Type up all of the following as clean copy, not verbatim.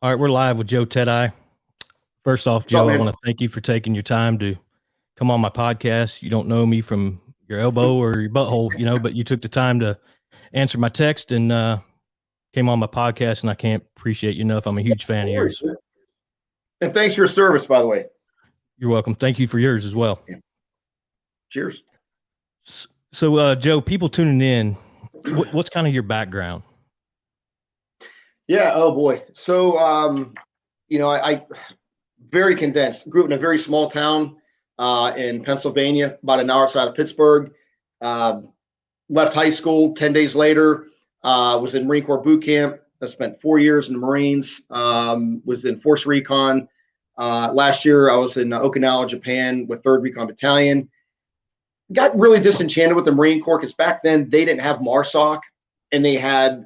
All right, we're live with Joe Teti. First off, What's up, Joe, I man? want to thank you for taking your time to come on my podcast. You don't know me from your elbow or your butthole, but you took the time to answer my text and came on my podcast, and I can't appreciate you enough. I'm a huge fan of yours. And thanks for your service, by the way. You're welcome. Thank you for yours as well. Yeah. Cheers. So, Joe, people tuning in, what's kind of your background? Yeah. Oh boy. So, I very condensed. Grew up in a very small town in Pennsylvania, about an hour outside of Pittsburgh. Left high school 10 days later. Was in Marine Corps boot camp. I spent 4 years in the Marines. Was in Force Recon. Last year, I was in Okinawa, Japan, with 3rd Recon Battalion. Got really disenchanted with the Marine Corps because back then they didn't have MARSOC, and they had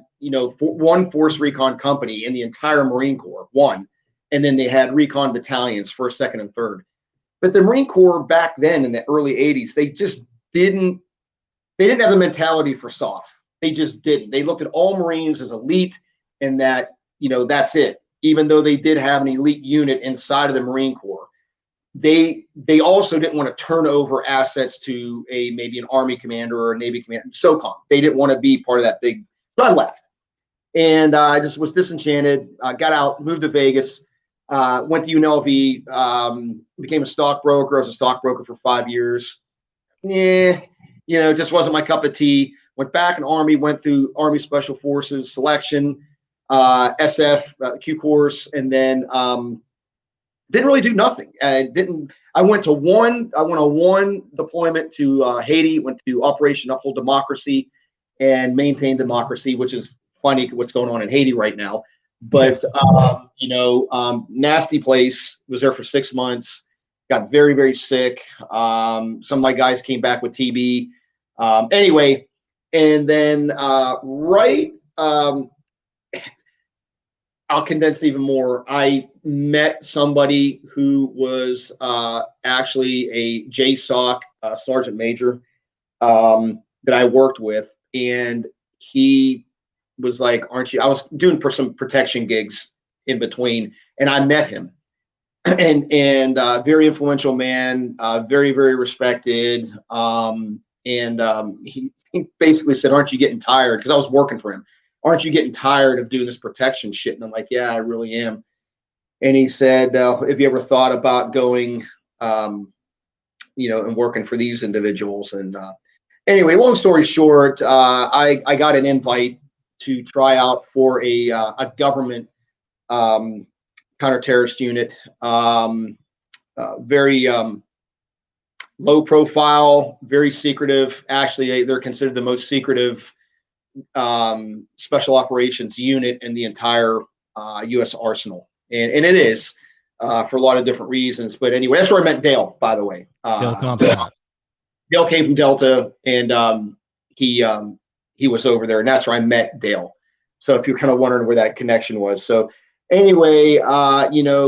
one Force Recon company in the entire Marine Corps, one, and then they had recon battalions, 1st, 2nd, and 3rd. But the Marine Corps back then in the early 80s, they just didn't have the mentality for soft. They just didn't. They looked at all Marines as elite, and that that's it. Even though they did have an elite unit inside of the Marine Corps, they also didn't want to turn over assets to maybe an Army commander or a Navy commander, SOCOM. They didn't want to be part of that big. So I left, and I just was disenchanted. Got out, moved to Vegas, went to UNLV, became a stockbroker. I was a stockbroker for 5 years. It just wasn't my cup of tea. Went back in Army, went through Army Special Forces selection, SF, Q course, and then didn't really do nothing. I went on one deployment to Haiti, went to Operation Uphold Democracy and Maintain Democracy, which is funny what's going on in Haiti right now. But, nasty place, was there for 6 months, got very, very sick. Some of my guys came back with TB. Anyway, and then I'll condense even more. I met somebody who was actually a JSOC sergeant major that I worked with, and he was like, "Aren't you?" I was doing some protection gigs in between, and I met him, and very influential man, very, very respected, he basically said, "Aren't you getting tired?" Because I was working for him. "Aren't you getting tired of doing this protection shit?" And I'm like, "Yeah, I really am." And he said, "Have you ever thought about going, and working for these individuals?" And anyway, long story short, I got an invite to try out for a government counter-terrorist unit, very low profile, very secretive. Actually, they're considered the most secretive special operations unit in the entire U.S. arsenal, and it is for a lot of different reasons. But anyway, that's where I met Dale, by the way. Dale Comstock. Dale came from Delta, and he was over there, and that's where I met Dale. So if you're kind of wondering where that connection was, so anyway, heard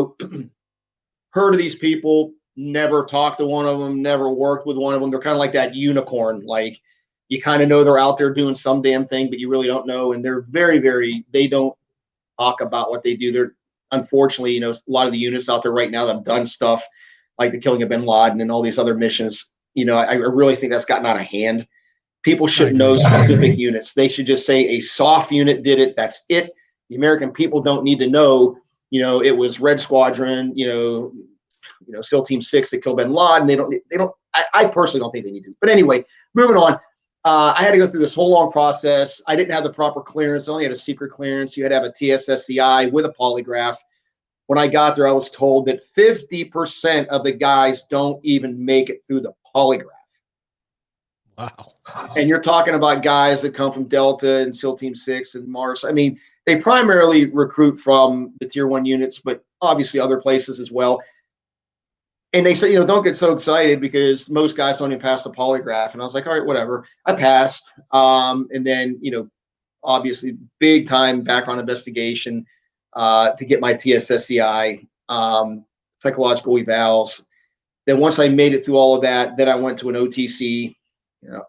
of these people, never talked to one of them, never worked with one of them. They're kind of like that unicorn, like, you kind of know they're out there doing some damn thing, but you really don't know. And they're very, very, they don't talk about what they do. They're, unfortunately, a lot of the units out there right now that have done stuff like the killing of bin Laden and all these other missions, I really think that's gotten out of hand. People should know specific units. They should just say a soft unit did it. That's it. The American people don't need to know, it was Red Squadron, SEAL Team 6 that killed bin Laden. They don't, I personally don't think they need to. But anyway, moving on. I had to go through this whole long process. I didn't have the proper clearance. I only had a secret clearance. You had to have a TSSCI with a polygraph. When I got there, I was told that 50% of the guys don't even make it through the polygraph. Wow. And you're talking about guys that come from Delta and SEAL Team 6 and Mars. I mean, they primarily recruit from the Tier 1 units, but obviously other places as well. And they said, don't get so excited because most guys don't even pass the polygraph. And I was like, all right, whatever. I passed. And then, obviously big time background investigation to get my TSSCI, psychological evals. Then once I made it through all of that, then I went to an OTC,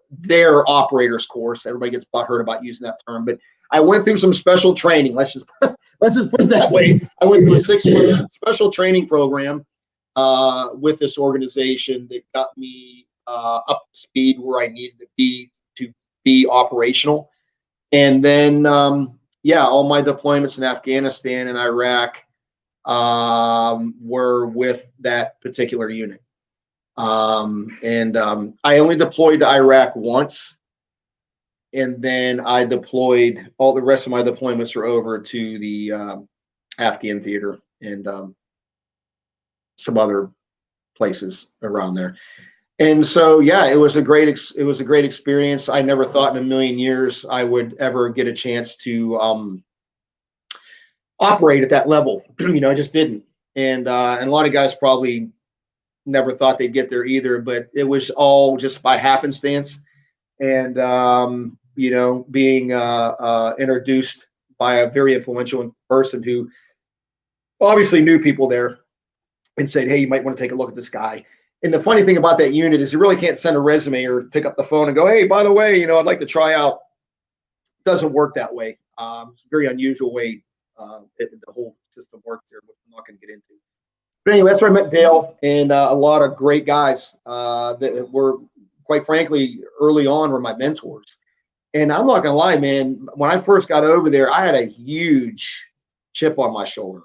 their operators course. Everybody gets butthurt about using that term, but I went through some special training. Let's Let's just put it that way. I went through a 6-month special training program with this organization that got me up to speed where I needed to be operational. And then, all my deployments in Afghanistan and Iraq were with that particular unit. I only deployed to Iraq once. And then I deployed, all the rest of my deployments were over to the Afghan theater and some other places around there. And so, it was a great experience. I never thought in a million years I would ever get a chance to operate at that level. I just didn't. And a lot of guys probably never thought they'd get there either, but it was all just by happenstance. And, being introduced by a very influential person who obviously knew people there and said, hey, you might want to take a look at this guy. And the funny thing about that unit is you really can't send a resume or pick up the phone and go, hey, by the way, I'd like to try out. It doesn't work that way. It's a very unusual way the whole system works there, which I'm not going to get into. But anyway, that's where I met Dale and a lot of great guys that were, quite frankly, early on were my mentors. And I'm not going to lie, man, when I first got over there, I had a huge chip on my shoulder.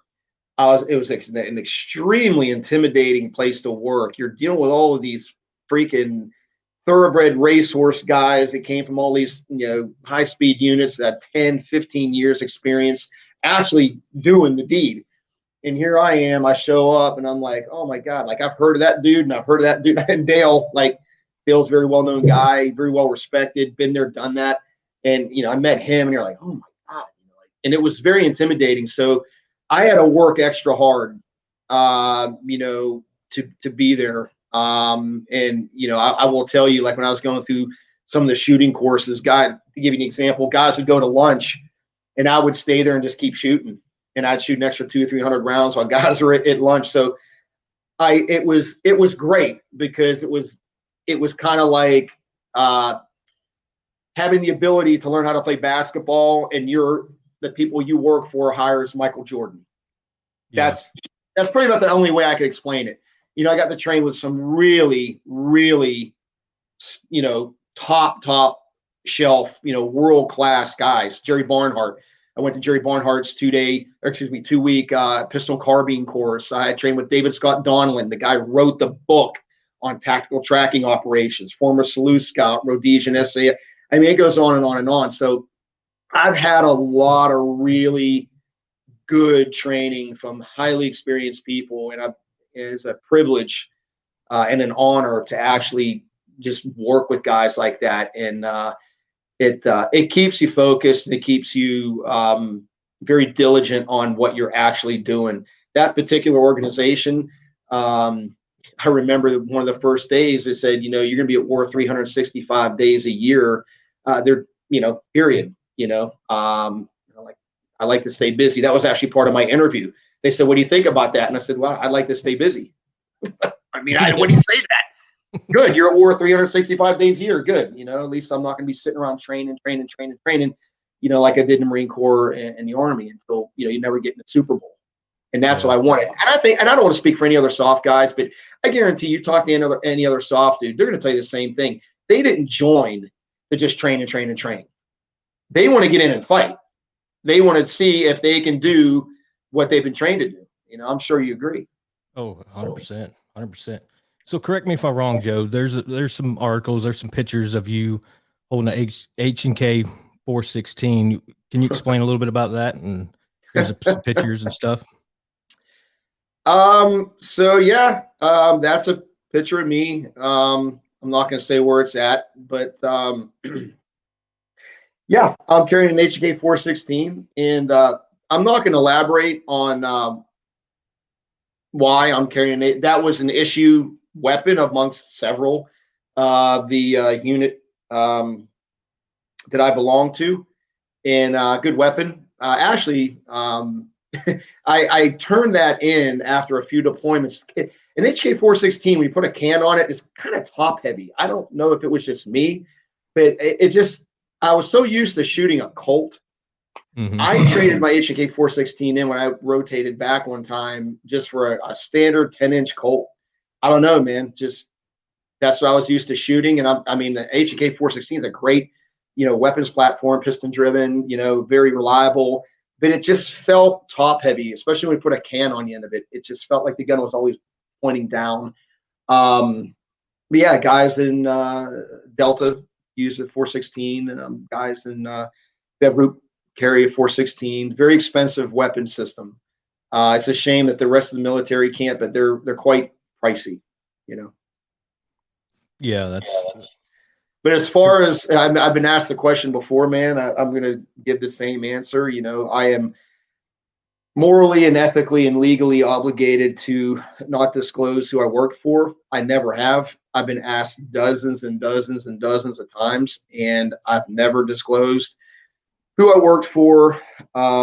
It was an extremely intimidating place to work. You're dealing with all of these freaking thoroughbred racehorse guys that came from all these, high-speed units that had 10, 15 years experience actually doing the deed. And here I am, I show up and I'm like, oh my God, like I've heard of that dude and I've heard of that dude. And Dale's a very well-known guy, very well respected, been there, done that. And, I met him and you're like, oh my God. And it was very intimidating. So I had to work extra hard, to be there. I will tell you, like when I was going through some of the shooting courses, to give you an example, guys would go to lunch and I would stay there and just keep shooting. And I'd shoot an extra 200 or 300 rounds while guys were at lunch. So it was great because it was kind of like having the ability to learn how to play basketball and the people you work for hires Michael Jordan. Yeah. That's pretty much the only way I could explain it. I got to train with some really, really, top shelf, world-class guys. Jerry Barnhart. I went to Jerry Barnhart's 2-week pistol carbine course. I trained with David Scott Donlin. The guy wrote the book on tactical tracking operations, former Sleuth Scout, Rhodesian SA. I mean, it goes on and on and on. So I've had a lot of really good training from highly experienced people, and it's a privilege and an honor to actually just work with guys like that. And it keeps you focused and it keeps you very diligent on what you're actually doing. That particular organization, I remember one of the first days they said, you're going to be at war 365 days a year. Period. I like to stay busy. That was actually part of my interview. They said, what do you think about that? And I said, well, I'd like to stay busy. I mean, when you say that, good. You're at war 365 days a year. Good. At least I'm not going to be sitting around training, like I did in the Marine Corps and the Army until, you never get in the Super Bowl. And that's what I wanted. And I don't want to speak for any other soft guys, but I guarantee you talk to any other soft dude, they're going to tell you the same thing. They didn't join to just train. They want to get in and fight. They want to see if they can do what they've been trained to do. I'm sure you agree. Oh, 100%, 100%. So correct me if I'm wrong, Joe. There's some articles, there's some pictures of you holding a H&K 416. Can you explain a little bit about that? And here's some pictures and stuff. That's a picture of me. I'm not going to say where it's at, but I'm carrying an H&K 416, and I'm not going to elaborate on why I'm carrying it. That was an issue weapon amongst several the unit that I belong to, and good weapon. I turned that in after a few deployments. An HK 416, when you put a can on it, it's kind of top heavy. I don't know if it was just me, but it just, I was so used to shooting a Colt I traded my H&K 416 in when I rotated back one time just for a standard 10-inch Colt. I don't know, man. Just that's what I was used to shooting. And I mean, the H&K 416 is a great, weapons platform, piston driven, very reliable. But it just felt top heavy, especially when we put a can on the end of it. It just felt like the gun was always pointing down. But yeah, guys in Delta use a 416. Guys in that group carry a 416. Very expensive weapon system. It's a shame that the rest of the military can't, but they're quite pricey. Yeah, that's. But as far as I've been asked the question before, man, I'm going to give the same answer. I am morally and ethically and legally obligated to not disclose who I worked for. I never have. I've been asked dozens and dozens and dozens of times, and I've never disclosed who I worked for.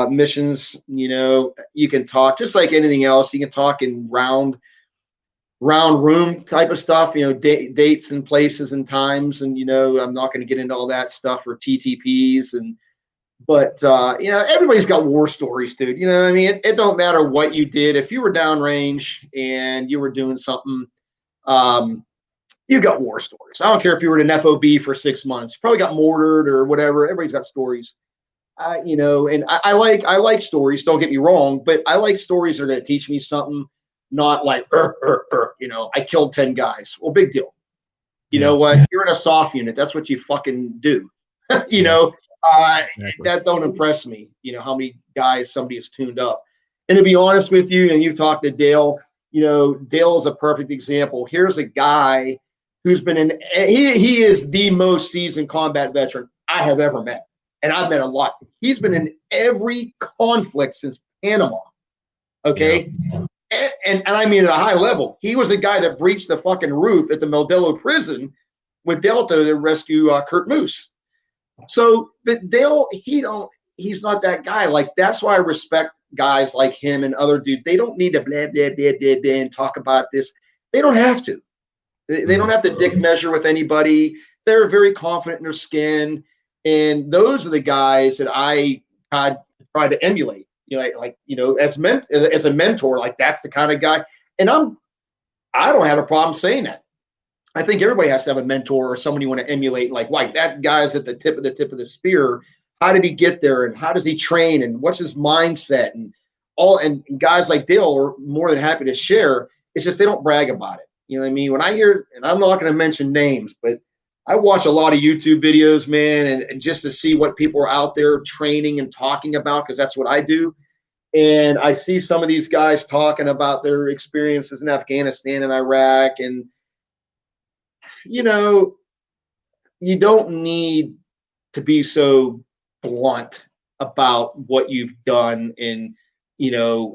Missions, you can talk just like anything else. You can talk in round room type of stuff, dates and places and times. And, I'm not going to get into all that stuff or TTPs but everybody's got war stories, dude. You know what I mean? It don't matter what you did. If you were downrange and you were doing something, you got war stories. I don't care if you were in an FOB for 6 months, you probably got mortared or whatever. Everybody's got stories. And I like stories, don't get me wrong, but I like stories that are going to teach me something, not like, I killed 10 guys. Well, big deal. You know what? You're in a soft unit. That's what you fucking do. Exactly. That don't impress me, how many guys somebody has tuned up. And to be honest with you, and you've talked to Dale, Dale is a perfect example. Here's a guy who's been he is the most seasoned combat veteran I have ever met. And I've met a lot. He's been in every conflict since Panama. Okay. Yeah. And I mean, at a high level, he was the guy that breached the fucking roof at the Modelo prison with Delta to rescue Kurt Moose. So, but Dale, he's not that guy. Like, that's why I respect guys like him and other dudes. They don't need to blah, blah, blah, blah, blah, and talk about this. They don't have to. They don't have to dick measure with anybody. They're very confident in their skin. And those are the guys that I try to emulate, as a mentor, like that's the kind of guy. And I don't have a problem saying that. I think everybody has to have a mentor or someone you want to emulate. Like that guy's at the tip of the spear. How did he get there? And how does he train? And what's his mindset? And guys like Dale are more than happy to share. It's just they don't brag about it. You know what I mean? When I hear, and I'm not going to mention names, but I watch a lot of YouTube videos, man, and just to see what people are out there training and talking about, because that's what I do. And I see some of these guys talking about their experiences in Afghanistan and Iraq. And, you don't need to be so blunt about what you've done and,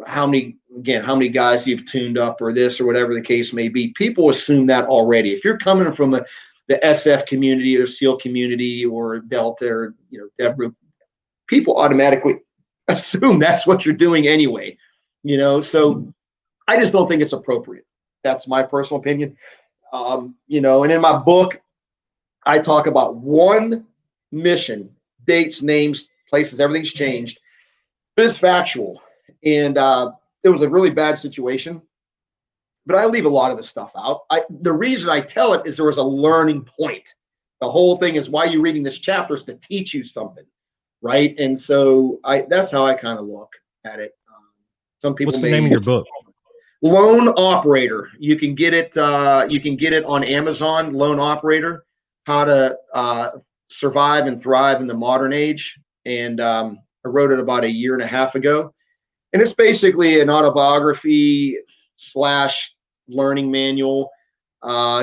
how many guys you've tuned up or this or whatever the case may be. People assume that already. If you're coming from the SF community or SEAL community or Delta or, Dev Group, people automatically assume that's what you're doing anyway, so I just don't think it's appropriate. That's my personal opinion. And in my book, I talk about one mission, dates, names, places, everything's changed, but it's factual. And it was a really bad situation, but I leave a lot of the stuff out. The reason I tell it is there was a learning point. The whole thing is why you're reading this chapter is to teach you something, right? And so that's how I kind of look at it. Some people. What's the name of your book? Lone Operator. You can get it. You can get it on Amazon. Lone Operator: How to Survive and Thrive in the Modern Age. And I wrote it about a year and a half ago. And it's basically an autobiography / learning manual,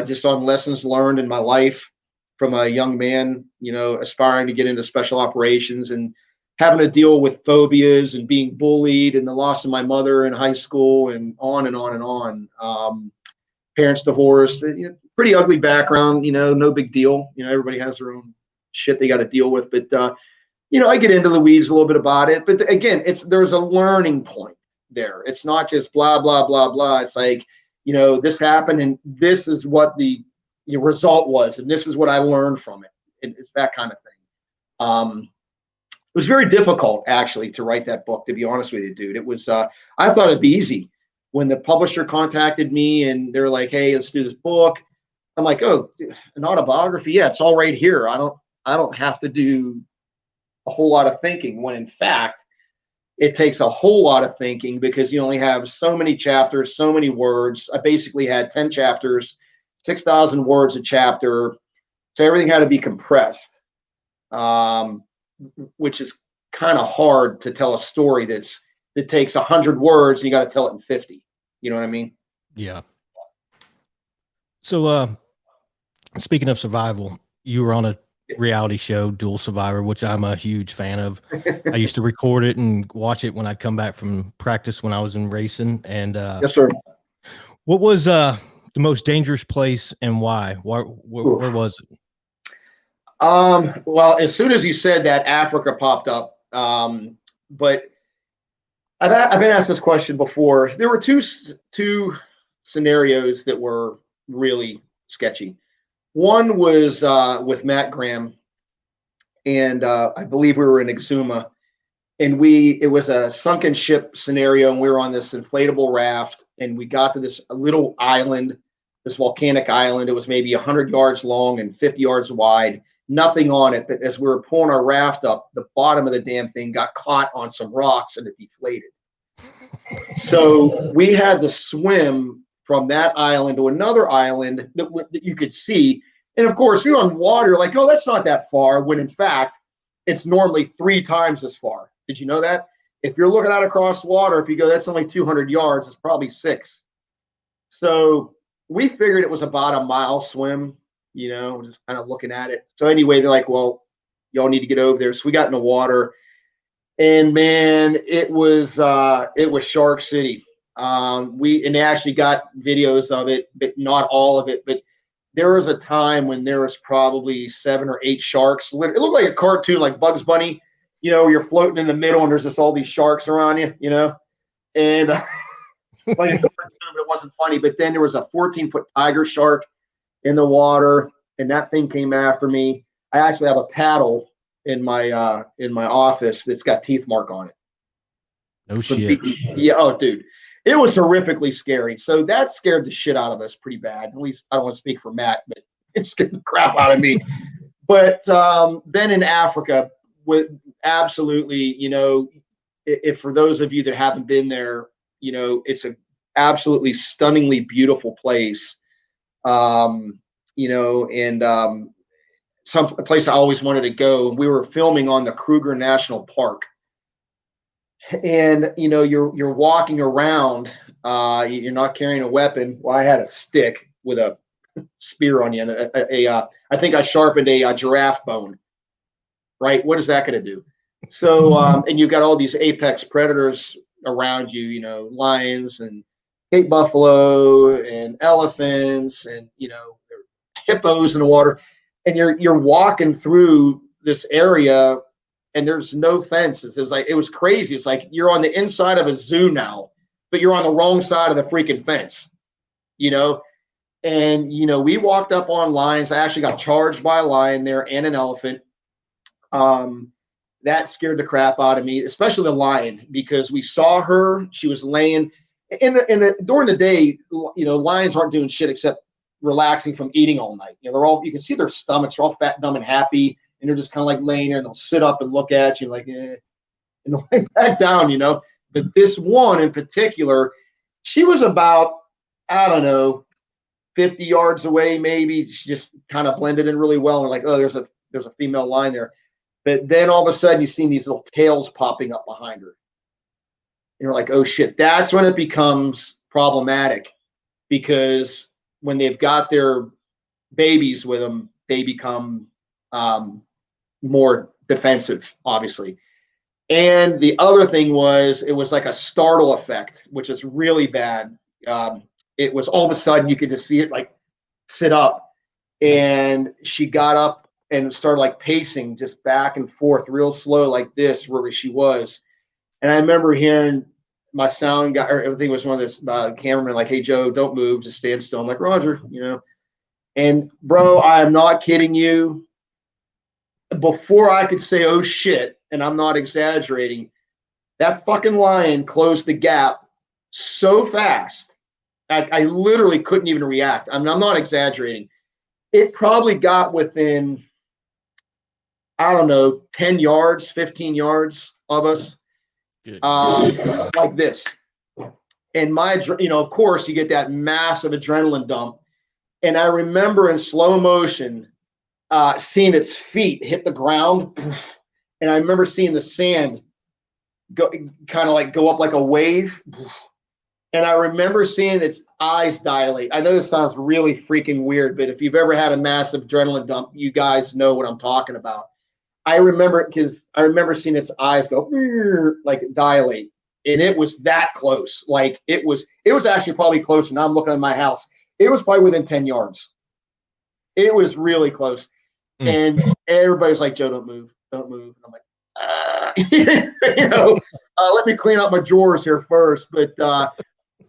just on lessons learned in my life from a young man, aspiring to get into special operations and having to deal with phobias and being bullied and the loss of my mother in high school and on and on and on. Parents divorced, pretty ugly background, no big deal. Everybody has their own shit they got to deal with. But, I get into the weeds a little bit about it. But again, there's a learning point there. It's not just blah, blah, blah, blah. It's like, this happened and this is what the result was. And this is what I learned from it. It's that kind of thing. was very difficult actually to write that book, to be honest with you, dude. It was, I thought it'd be easy. When the publisher contacted me and they're like, hey, let's do this book. I'm like, oh, an autobiography. Yeah, it's all right here. I don't have to do a whole lot of thinking, when in fact, it takes a whole lot of thinking because you only have so many chapters, so many words. I basically had 10 chapters, 6,000 words a chapter. So everything had to be compressed, which is kind of hard to tell a story that takes 100 words and you got to tell it in 50. You know what I mean? Yeah. So, speaking of survival, you were on a reality show, Duel Survivor, which I'm a huge fan of. I used to record it and watch it when I'd come back from practice when I was in racing. And Yes, sir. what was the most dangerous place and why? Where was it? Well, as soon as you said that, Africa popped up. But I've been asked this question before. There were two scenarios that were really sketchy. One was with Matt Graham, and I believe we were in Exuma, and it was a sunken ship scenario, and we were on this inflatable raft, and we got to this little island, this volcanic island. It was maybe 100 yards long and 50 yards wide, nothing on it. But as we were pulling our raft up, the bottom of the damn thing got caught on some rocks and it deflated. So we had to swim from that island to another island that you could see. And of course, you're on water, like, oh, that's not that far, when in fact, it's normally 3 times as far. Did you know that? If you're looking out across water, if you go, that's only 200 yards, it's probably 6. So we figured it was about a mile swim, just kind of looking at it. So anyway, they're like, well, y'all need to get over there. So we got in the water. And man, it was Shark City. They actually got videos of it, but not all of it. But there was a time when there was probably 7 or 8 sharks. It looked like a cartoon, like Bugs Bunny. You're floating in the middle, and there's just all these sharks around you. And like a cartoon, but it wasn't funny. But then there was a 14-foot tiger shark in the water, and that thing came after me. I actually have a paddle in my office that's got teeth mark on it. No shit. Yeah. Oh, dude, it was horrifically scary. So that scared the shit out of us pretty bad. At least I don't want to speak for Matt, but it scared the crap out of me. But then in Africa, with absolutely, if for those of you that haven't been there, it's a absolutely stunningly beautiful place. And some place I always wanted to go. We were filming on the Kruger National Park, and you're walking around. You're not carrying a weapon. Well, I had a stick with a spear on you, and I think I sharpened a giraffe bone. Right? What is that going to do? So, and you've got all these apex predators around you. Lions and Cape buffalo and elephants, and hippos in the water. And you're walking through this area, and there's no fences. It was crazy. It's like you're on the inside of a zoo now, but you're on the wrong side of the freaking fence, And we walked up on lions. I actually got charged by a lion there and an elephant. That scared the crap out of me, especially the lion, because we saw her. She was laying during the day. Lions aren't doing shit except relaxing from eating all night. You can see their stomachs are all fat, dumb, and happy, and they're just kind of like laying there, and they'll sit up and look at you like, and they'll lay back down, But this one in particular, she was about, I don't know, 50 yards away, maybe. She just kind of blended in really well. And we're like, oh, there's a female lion there. But then all of a sudden you see these little tails popping up behind her. And you're like, oh shit, that's when it becomes problematic, because when they've got their babies with them, they become more defensive, obviously. And the other thing was, it was like a startle effect, which is really bad. It was all of a sudden you could just see it like sit up, and she got up and started like pacing just back and forth real slow like this, where she was. And I remember hearing my sound guy, or everything was one of those cameramen like, hey, Joe, don't move, just stand still. I'm like, Roger, And bro, I am not kidding you. Before I could say, oh shit, and I'm not exaggerating, that fucking lion closed the gap so fast. I literally couldn't even react. I'm not exaggerating. It probably got within, I don't know, 10 yards, 15 yards of us, like this. And of course, you get that massive adrenaline dump. And I remember in slow motion seeing its feet hit the ground. And I remember seeing the sand go up like a wave. And I remember seeing its eyes dilate. I know this sounds really freaking weird, but if you've ever had a massive adrenaline dump, you guys know what I'm talking about. I remember it because I remember seeing its eyes go like dilate, and it was that close. Like it was actually probably closer. Now I'm looking at my house. It was probably within 10 yards. It was really close. And everybody's like, Joe, don't move. Don't move. And I'm like, let me clean up my drawers here first. But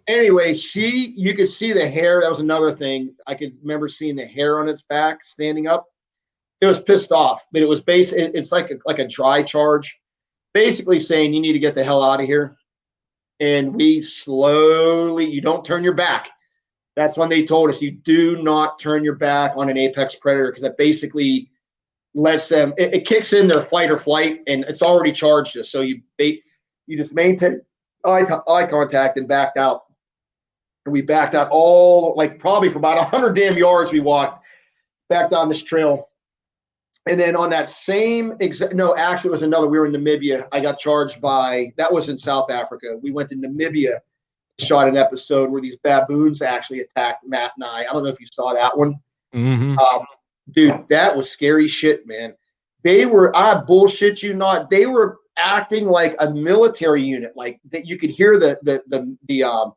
anyway, you could see the hair. That was another thing. I could remember seeing the hair on its back standing up. It was pissed off, but it was it's like a dry charge, basically saying you need to get the hell out of here. And we slowly, you don't turn your back. That's when they told us you do not turn your back on an apex predator, because that basically lets them, it kicks in their fight or flight, and it's already charged us. So you just maintain eye contact and backed out. And we backed out probably for about 100 damn yards. We walked back down this trail. And then on that same actually it was another, we were in Namibia. I got charged that was in South Africa. We went to Namibia, shot an episode where these baboons actually attacked Matt and I. I don't know if you saw that one. Mm-hmm. Dude, that was scary shit, man. I bullshit you not, they were acting like a military unit, like that. You could hear the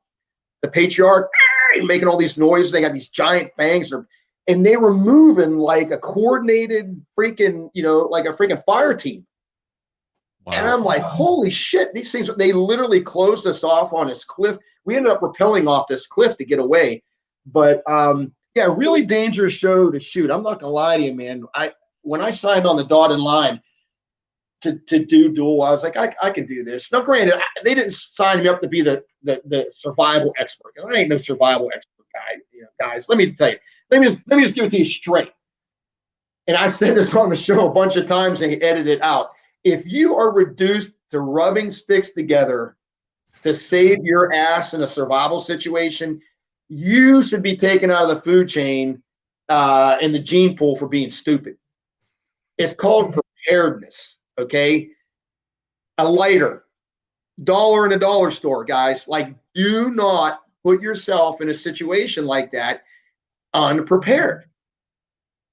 patriarch making all these noises. They got these giant fangs, and they were moving like a coordinated freaking, like a freaking fire team. Wow. And I'm like, holy shit, these things, they literally closed us off on this cliff. We ended up rappelling off this cliff to get away. But yeah, really dangerous show to shoot. I'm not gonna lie to you, man. When I signed on the dotted line to do Duel, I was like, I can do this. Now, granted, they didn't sign me up to be the survival expert. I ain't no survival expert guy. Guys, let me tell you. Let me just give it to you straight. And I said this on the show a bunch of times and edited it out. If you are reduced to rubbing sticks together to save your ass in a survival situation, you should be taken out of the food chain in the gene pool for being stupid. It's called preparedness, okay? A lighter, $1 in a dollar store, guys. Like, do not put yourself in a situation like that unprepared.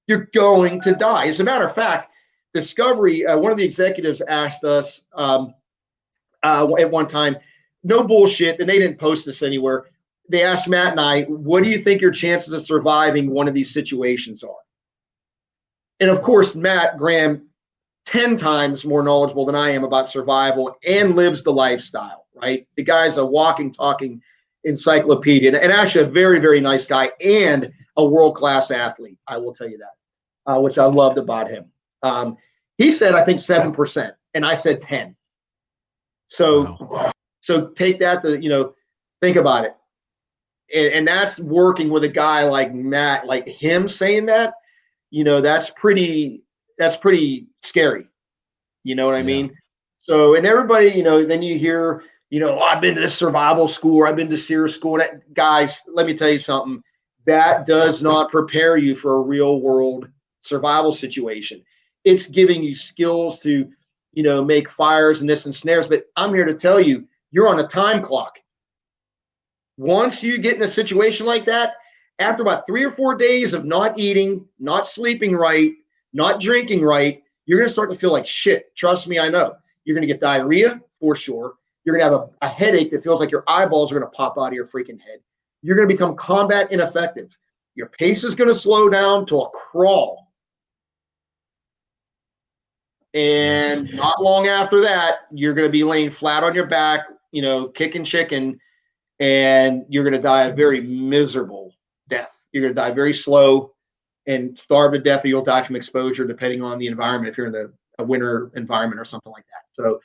You're going to die. As a matter of fact, Discovery, one of the executives asked us at one time, no bullshit, and they didn't post this anywhere. They asked Matt and I, what do you think your chances of surviving one of these situations are? And of course, Matt Graham, 10 times more knowledgeable than I am about survival and lives the lifestyle, right? The guy's a walking, talking encyclopedia, and actually a very, very nice guy and a world-class athlete. I will tell you that, which I loved about him. He said, I think 7%, and I said 10. So, wow. So take that to, think about it. And that's working with a guy like Matt, like him saying that, that's pretty scary. You know what I mean? So, and everybody, then you hear, I've been to this survival school, or I've been to SEER school. Guys, let me tell you something. That does not prepare you for a real world survival situation. It's giving you skills to, make fires and this and snares. But I'm here to tell you, you're on a time clock. Once you get in a situation like that, after about 3 or 4 days of not eating, not sleeping right, not drinking right, you're going to start to feel like shit. Trust me, I know. You're going to get diarrhea for sure. You're going to have a headache that feels like your eyeballs are going to pop out of your freaking head. You're going to become combat ineffective. Your pace is going to slow down to a crawl. And not long after that, you're going to be laying flat on your back, kicking chicken, and you're going to die a very miserable death. You're going to die very slow and starve to death, or you'll die from exposure, depending on the environment. If you're in a winter environment or something like that. So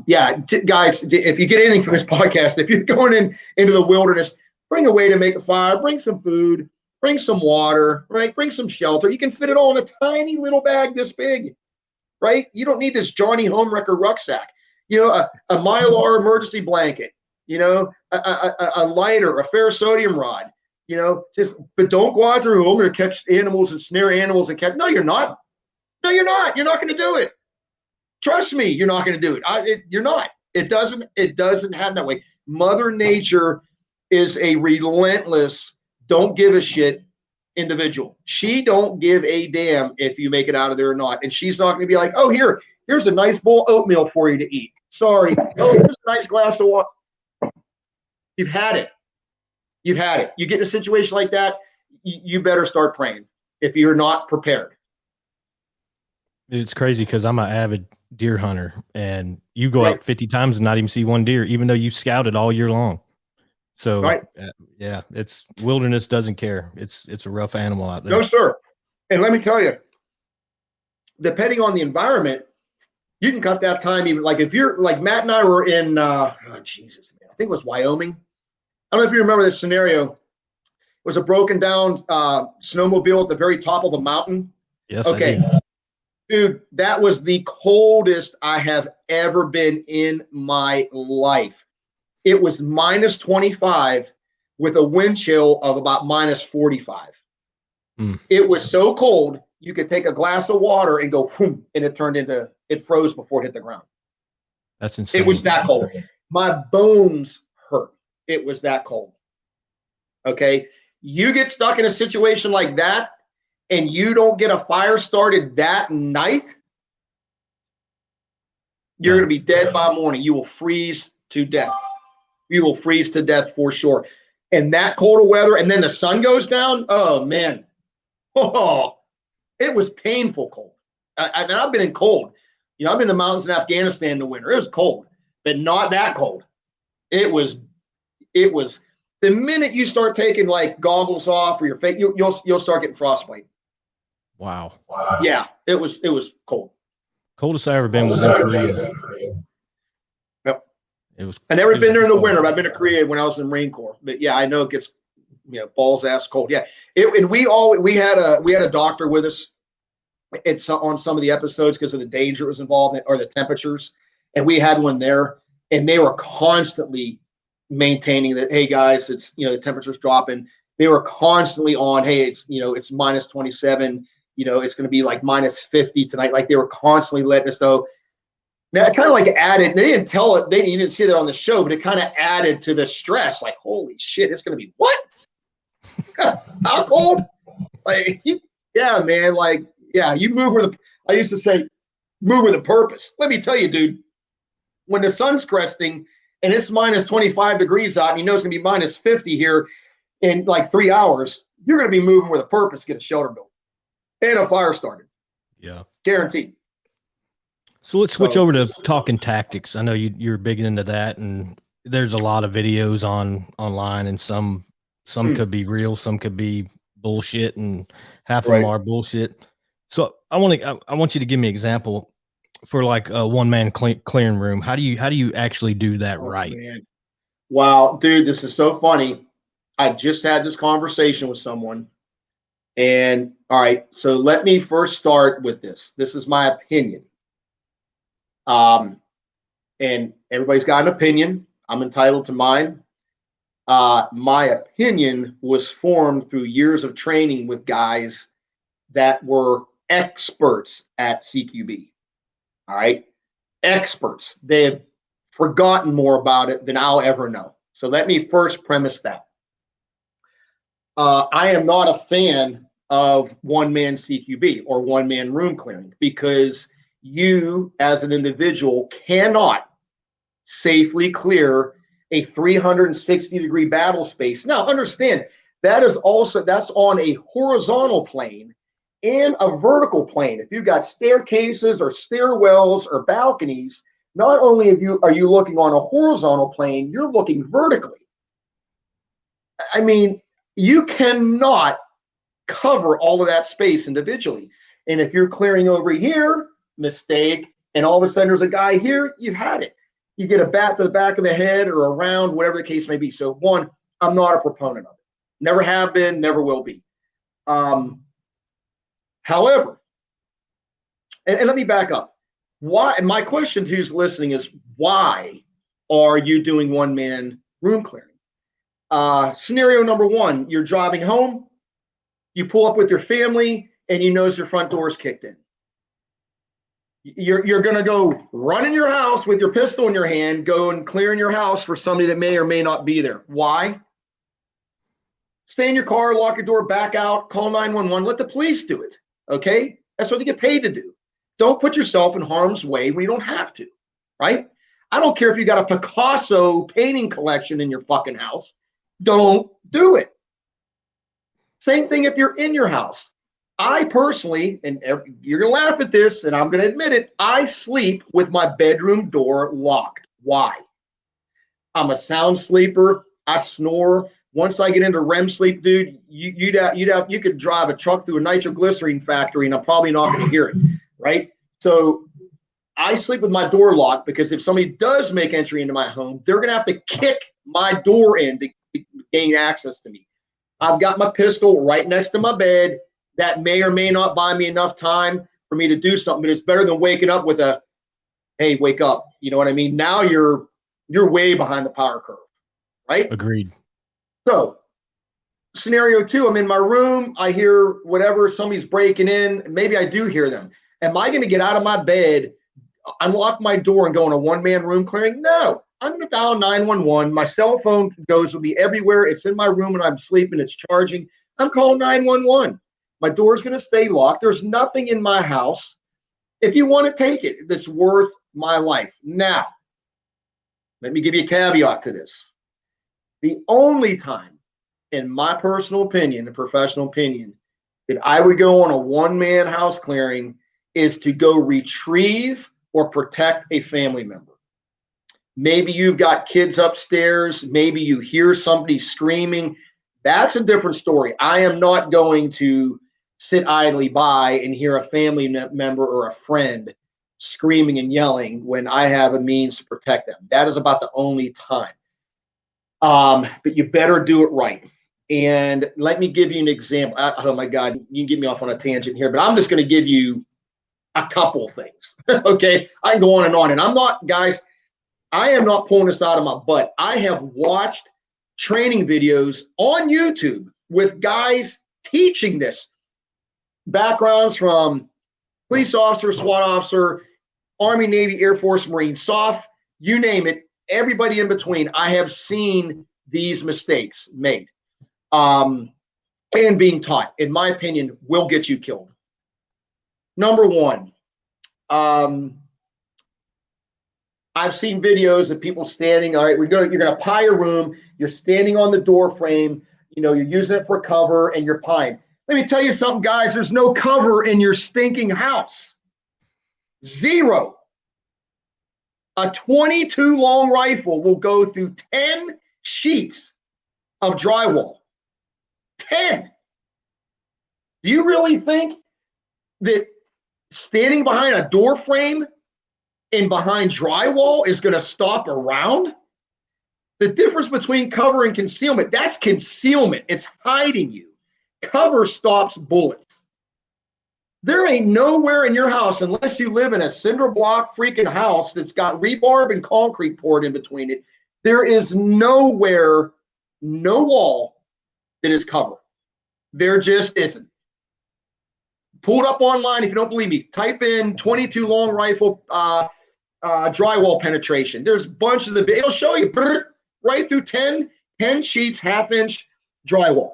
yeah, guys, if you get anything from this podcast, if you're going into the wilderness, bring a way to make a fire, bring some food, bring some water, right? Bring some shelter. You can fit it all in a tiny little bag this big, right? You don't need this Johnny Homewrecker rucksack. A Mylar emergency blanket, a lighter, a ferrosodium rod, but don't go out there, I'm going to catch animals and snare animals and catch. No, you're not. No, you're not. You're not going to do it. Trust me, you're not going to do it. You're not. It doesn't happen that way. Mother Nature is a relentless, don't give a shit individual. She don't give a damn if you make it out of there or not. And she's not going to be like, oh, here's a nice bowl of oatmeal for you to eat. Sorry. Oh, here's a nice glass of water. You've had it. You've had it. You get in a situation like that, you better start praying if you're not prepared. It's crazy because I'm an avid deer hunter, and you go out 50 times and not even see one deer, even though you scouted all year long. So yeah, it's wilderness doesn't care. It's a rough animal out there. No, sir. And let me tell you, depending on the environment, you can cut that time even. Like if you're like Matt and I were in, Jesus, man, I think it was Wyoming. I don't know if you remember this scenario. It was a broken down snowmobile at the very top of a mountain. Yes. Okay. I do. Dude, that was the coldest I have ever been in my life. It was minus 25 with a wind chill of about minus 45. It was so cold, you could take a glass of water and go, whoom, and it froze before it hit the ground. That's insane. It was that cold. My bones hurt. It was that cold. Okay. You get stuck in a situation like that and you don't get a fire started that night, you're going to be dead by morning. You will freeze to death. You will freeze to death for sure. And that colder weather, and then the sun goes down. Oh, man. Oh, it was painful cold. I've been in cold. I've been in the mountains in Afghanistan in the winter. It was cold, but not that cold. It was the minute you start taking like goggles off or your face, you'll start getting frostbite. Wow. Yeah, it was cold. Coldest I ever been was in Korea. Yep. It was. I never been there in the winter. But I've been to Korea when I was in the Marine Corps. But yeah, I know it gets balls ass cold. Yeah. And we had a doctor with us. It's on some of the episodes because of the danger that was involved or the temperatures. And we had one there, and they were constantly maintaining that, hey guys, it's the temperature's dropping. They were constantly on, hey, it's minus 27. It's going to be like minus 50 tonight. Like they were constantly letting us know. Now it kind of like added. They didn't tell it. You didn't see that on the show, but it kind of added to the stress. Like, holy shit, it's going to be what? How cold? Like, yeah, man. Like, yeah, you move with I used to say, move with a purpose. Let me tell you, dude. When the sun's cresting and it's minus 25 degrees out, and it's going to be minus 50 here in like 3 hours, you're going to be moving with a purpose to get a shelter built and a fire started. Yeah. Guaranteed. So let's switch over to talking tactics. I know you're big into that, and there's a lot of videos online, and some could be real, some could be bullshit, and half of them are bullshit. So I want you to give me an example for like a one-man clearing room. How do you actually do that right? Man. Wow, dude, this is so funny. I just had this conversation with someone, and all right, so let me first start with this. This is my opinion. And everybody's got an opinion. I'm entitled to mine. My opinion was formed through years of training with guys that were experts at CQB. All right. Experts. They have forgotten more about it than I'll ever know. So let me first premise that. I am not a fan of one-man CQB or one-man room clearing because you as an individual cannot safely clear a 360-degree battle space. Now, understand, that's on a horizontal plane and a vertical plane. If you've got staircases or stairwells or balconies, not only are you looking on a horizontal plane, you're looking vertically. I mean, you cannot cover all of that space individually. And if you're clearing over here, mistake, and all of a sudden there's a guy here, you've had it. You get a bat to the back of the head or around, whatever the case may be. So one, I'm not a proponent of it. Never have been, never will be. However, and let me back up. Why? And my question to who's listening is, why are you doing one-man room clearing? Scenario number one, you're driving home, you pull up with your family, and you notice your front door is kicked in. You're going to go run in your house with your pistol in your hand, go and clear in your house for somebody that may or may not be there. Why? Stay in your car, lock your door, back out, call 911, let the police do it, okay? That's what they get paid to do. Don't put yourself in harm's way when you don't have to, right? I don't care if you got a Picasso painting collection in your fucking house. Don't do it. Same thing if you're in your house. I personally, and you're going to laugh at this, and I'm going to admit it, I sleep with my bedroom door locked. Why? I'm a sound sleeper. I snore. Once I get into REM sleep, dude, you could drive a truck through a nitroglycerine factory, and I'm probably not going to hear it, right? So I sleep with my door locked because if somebody does make entry into my home, they're going to have to kick my door in to gain access to me. I've got my pistol right next to my bed. That may or may not buy me enough time for me to do something, but it's better than waking up with a, hey, wake up. You know what I mean? Now you're way behind the power curve, right? Agreed. So scenario two, I'm in my room. I hear whatever, somebody's breaking in. Maybe I do hear them. Am I going to get out of my bed, unlock my door, and go in a one-man room clearing? No. I'm going to dial 911. My cell phone goes with me everywhere. It's in my room and I'm sleeping. It's charging. I'm calling 911. My door's going to stay locked. There's nothing in my house. If you want to take it, that's worth my life. Now, let me give you a caveat to this. The only time, in my personal opinion, and professional opinion, that I would go on a one-man house clearing is to go retrieve or protect a family member. Maybe you've got kids upstairs. Maybe you hear somebody screaming. That's a different story. I am not going to sit idly by and hear a family member or a friend screaming and yelling when I have a means to protect them. That is about the only time. But you better do it right. And let me give you an example. Oh my God, you can get me off on a tangent here, but I'm just going to give you a couple things. Okay, I can go on and on. And I'm not, guys, I am not pulling this out of my butt. I have watched training videos on YouTube with guys teaching this. Backgrounds from police officer, SWAT officer, Army, Navy, Air Force, Marine, SOF, you name it, everybody in between. I have seen these mistakes made and being taught, in my opinion, will get you killed. Number one, I've seen videos of people standing. All right, you're going to pie your room. You're standing on the door frame. You know, you're using it for cover and you're pieing. Let me tell you something, guys. There's no cover in your stinking house. Zero. A 22 long rifle will go through 10 sheets of drywall. 10. Do you really think that standing behind a door frame and behind drywall is going to stop a round? The difference between cover and concealment, that's concealment. It's hiding you. Cover stops bullets. There ain't nowhere in your house, unless you live in a cinder block freaking house that's got rebarb and concrete poured in between it, there is nowhere, no wall that is cover. There just isn't. Pull it up online if you don't believe me. Type in 22 long rifle drywall penetration. There's a bunch of it'll show you right through 10 sheets, half-inch drywall.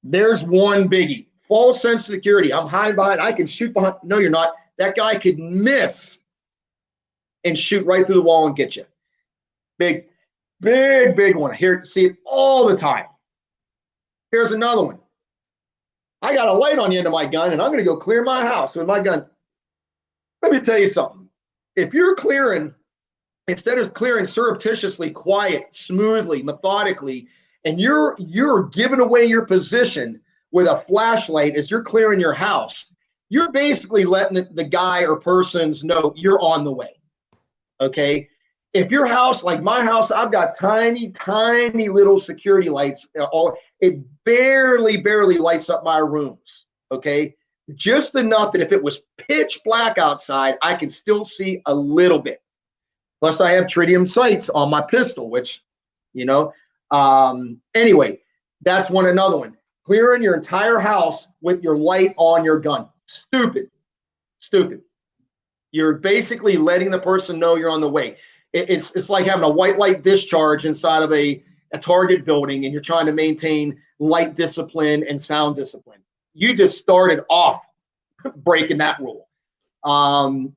There's one biggie. False sense of security. I'm hiding behind. I can shoot behind. No, you're not. That guy could miss and shoot right through the wall and get you. Big one. Here, see it all the time. Here's another one. I got a light on the end of my gun, and I'm going to go clear my house with my gun. Let me tell you something. If you're clearing, instead of clearing surreptitiously, quiet, smoothly, methodically, and you're giving away your position with a flashlight as you're clearing your house, you're basically letting the guy or persons know you're on the way. Okay. If your house, like my house, I've got tiny, tiny little security lights. It barely lights up my rooms. Okay. Just enough that if it was pitch black outside, I can still see a little bit. Plus, I have tritium sights on my pistol, which, anyway, that's another one. Clearing your entire house with your light on your gun. Stupid. You're basically letting the person know you're on the way. It's like having a white light discharge inside of a target building, and you're trying to maintain light discipline and sound discipline. You just started off breaking that rule. I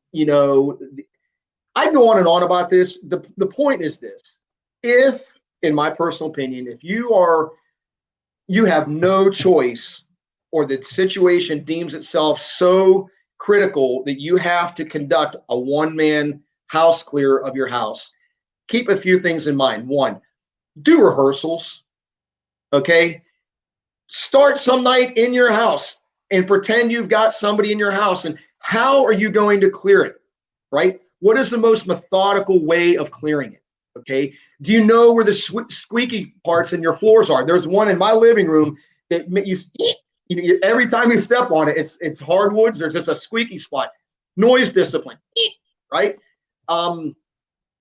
go on and on about this. The point is this: if, in my personal opinion, if you have no choice, or the situation deems itself so critical that you have to conduct a one-man house clear of your house, keep a few things in mind. One, do rehearsals. Okay. Start some night in your house and pretend you've got somebody in your house. And how are you going to clear it? Right? What is the most methodical way of clearing it? Okay. Do you know where the squeaky parts in your floors are? There's one in my living room that every time you step on it, it's hardwoods. There's just a squeaky spot. Noise discipline, right?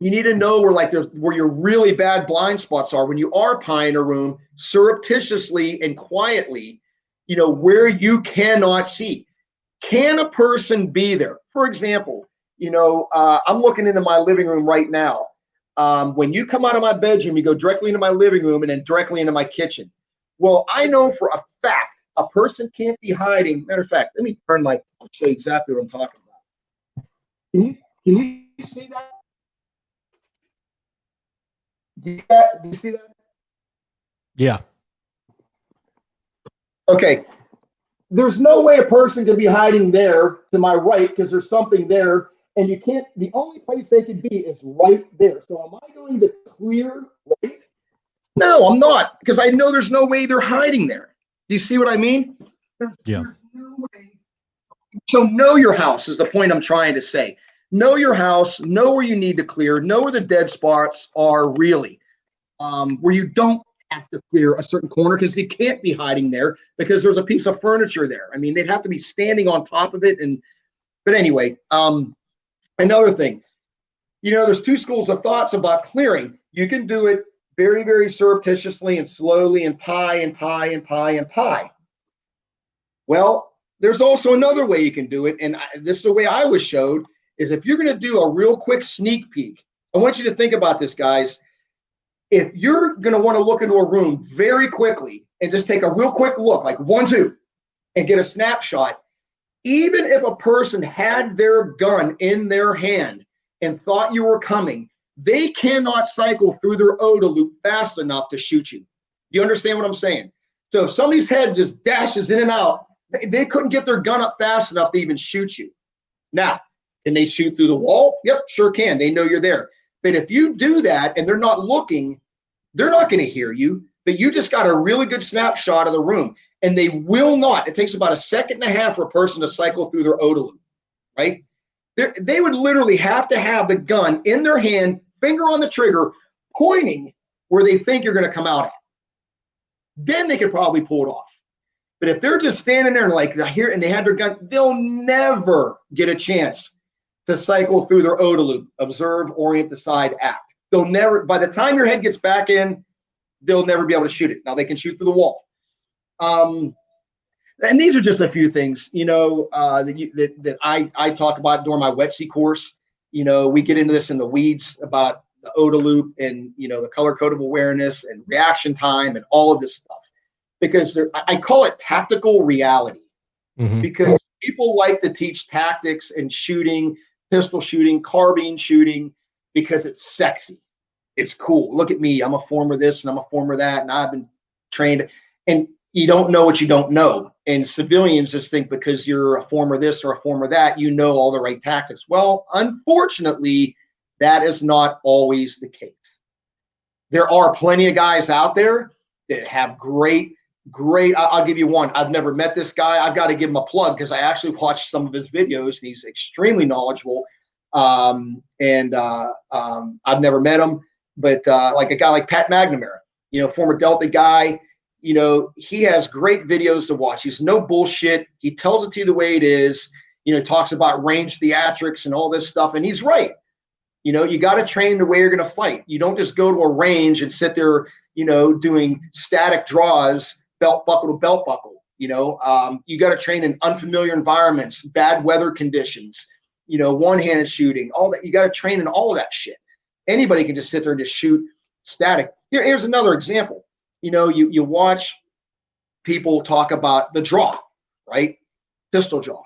You need to know where your really bad blind spots are when you are pieing a room surreptitiously and quietly. Where you cannot see. Can a person be there? For example, I'm looking into my living room right now. When you come out of my bedroom, you go directly into my living room and then directly into my kitchen. Well, I know for a fact a person can't be hiding. Matter of fact, let me turn I'll show you exactly what I'm talking about. Can you see that? Do you see that? Yeah. Okay. There's no way a person can be hiding there to my right because there's something there, and you can't. The only place they could be is right there. So am I going to clear right? No, I'm not, because I know there's no way they're hiding there. Do you see what I mean? Yeah. There's no way. So know your house is the point I'm trying to say. Know your house, know where you need to clear, know where the dead spots are really, where you don't have to clear a certain corner because they can't be hiding there because there's a piece of furniture there. I mean, they'd have to be standing on top of it. But anyway, another thing, there's two schools of thoughts about clearing. You can do it very, very surreptitiously and slowly and pie. Well, there's also another way you can do it. And this is the way I was showed, is if you're going to do a real quick sneak peek, I want you to think about this, guys. If you're going to want to look into a room very quickly and just take a real quick look, like 1, 2, and get a snapshot, even if a person had their gun in their hand and thought you were coming, they cannot cycle through their OTA loop fast enough to shoot you. Do you understand what I'm saying? So if somebody's head just dashes in and out, they couldn't get their gun up fast enough to even shoot you. Now, can they shoot through the wall? Yep, sure can. They know you're there. But if you do that and they're not looking, they're not going to hear you. But you just got a really good snapshot of the room. And they will not. It takes about 1.5 seconds for a person to cycle through their OTA loop, right? They would literally have to have the gun in their hand, finger on the trigger, pointing where they think you're going to come out at. Then they could probably pull it off. But if they're just standing there and they had their gun, they'll never get a chance to cycle through their OTA loop, observe, orient, decide, act. They'll never, by the time your head gets back in, they'll never be able to shoot it. Now they can shoot through the wall. And these are just a few things, that I talk about during my WETC course. We get into this in the weeds about the OTA loop and, the color code of awareness and reaction time and all of this stuff, because I call it tactical reality, because people like to teach tactics and shooting, pistol shooting, carbine shooting, because it's sexy. It's cool. Look at me. I'm a former this and I'm a former that, and I've been trained. And you don't know what you don't know. And civilians just think because you're a former this or a former that, you know all the right tactics. Well, unfortunately, that is not always the case. There are plenty of guys out there that have great great. I'll give you one. I've never met this guy. I've got to give him a plug because I actually watched some of his videos. And he's extremely knowledgeable. I've never met him, but like a guy like Pat McNamara, former Delta guy, he has great videos to watch. He's no bullshit. He tells it to you the way it is. Talks about range theatrics and all this stuff. And he's right. You got to train the way you're going to fight. You don't just go to a range and sit there, doing static draws, belt buckle to belt buckle. You got to train in unfamiliar environments, bad weather conditions, one-handed shooting, all that. You got to train in all of that shit. Anybody can just sit there and just shoot static. Here's another example. You watch people talk about the draw, right? Pistol draw,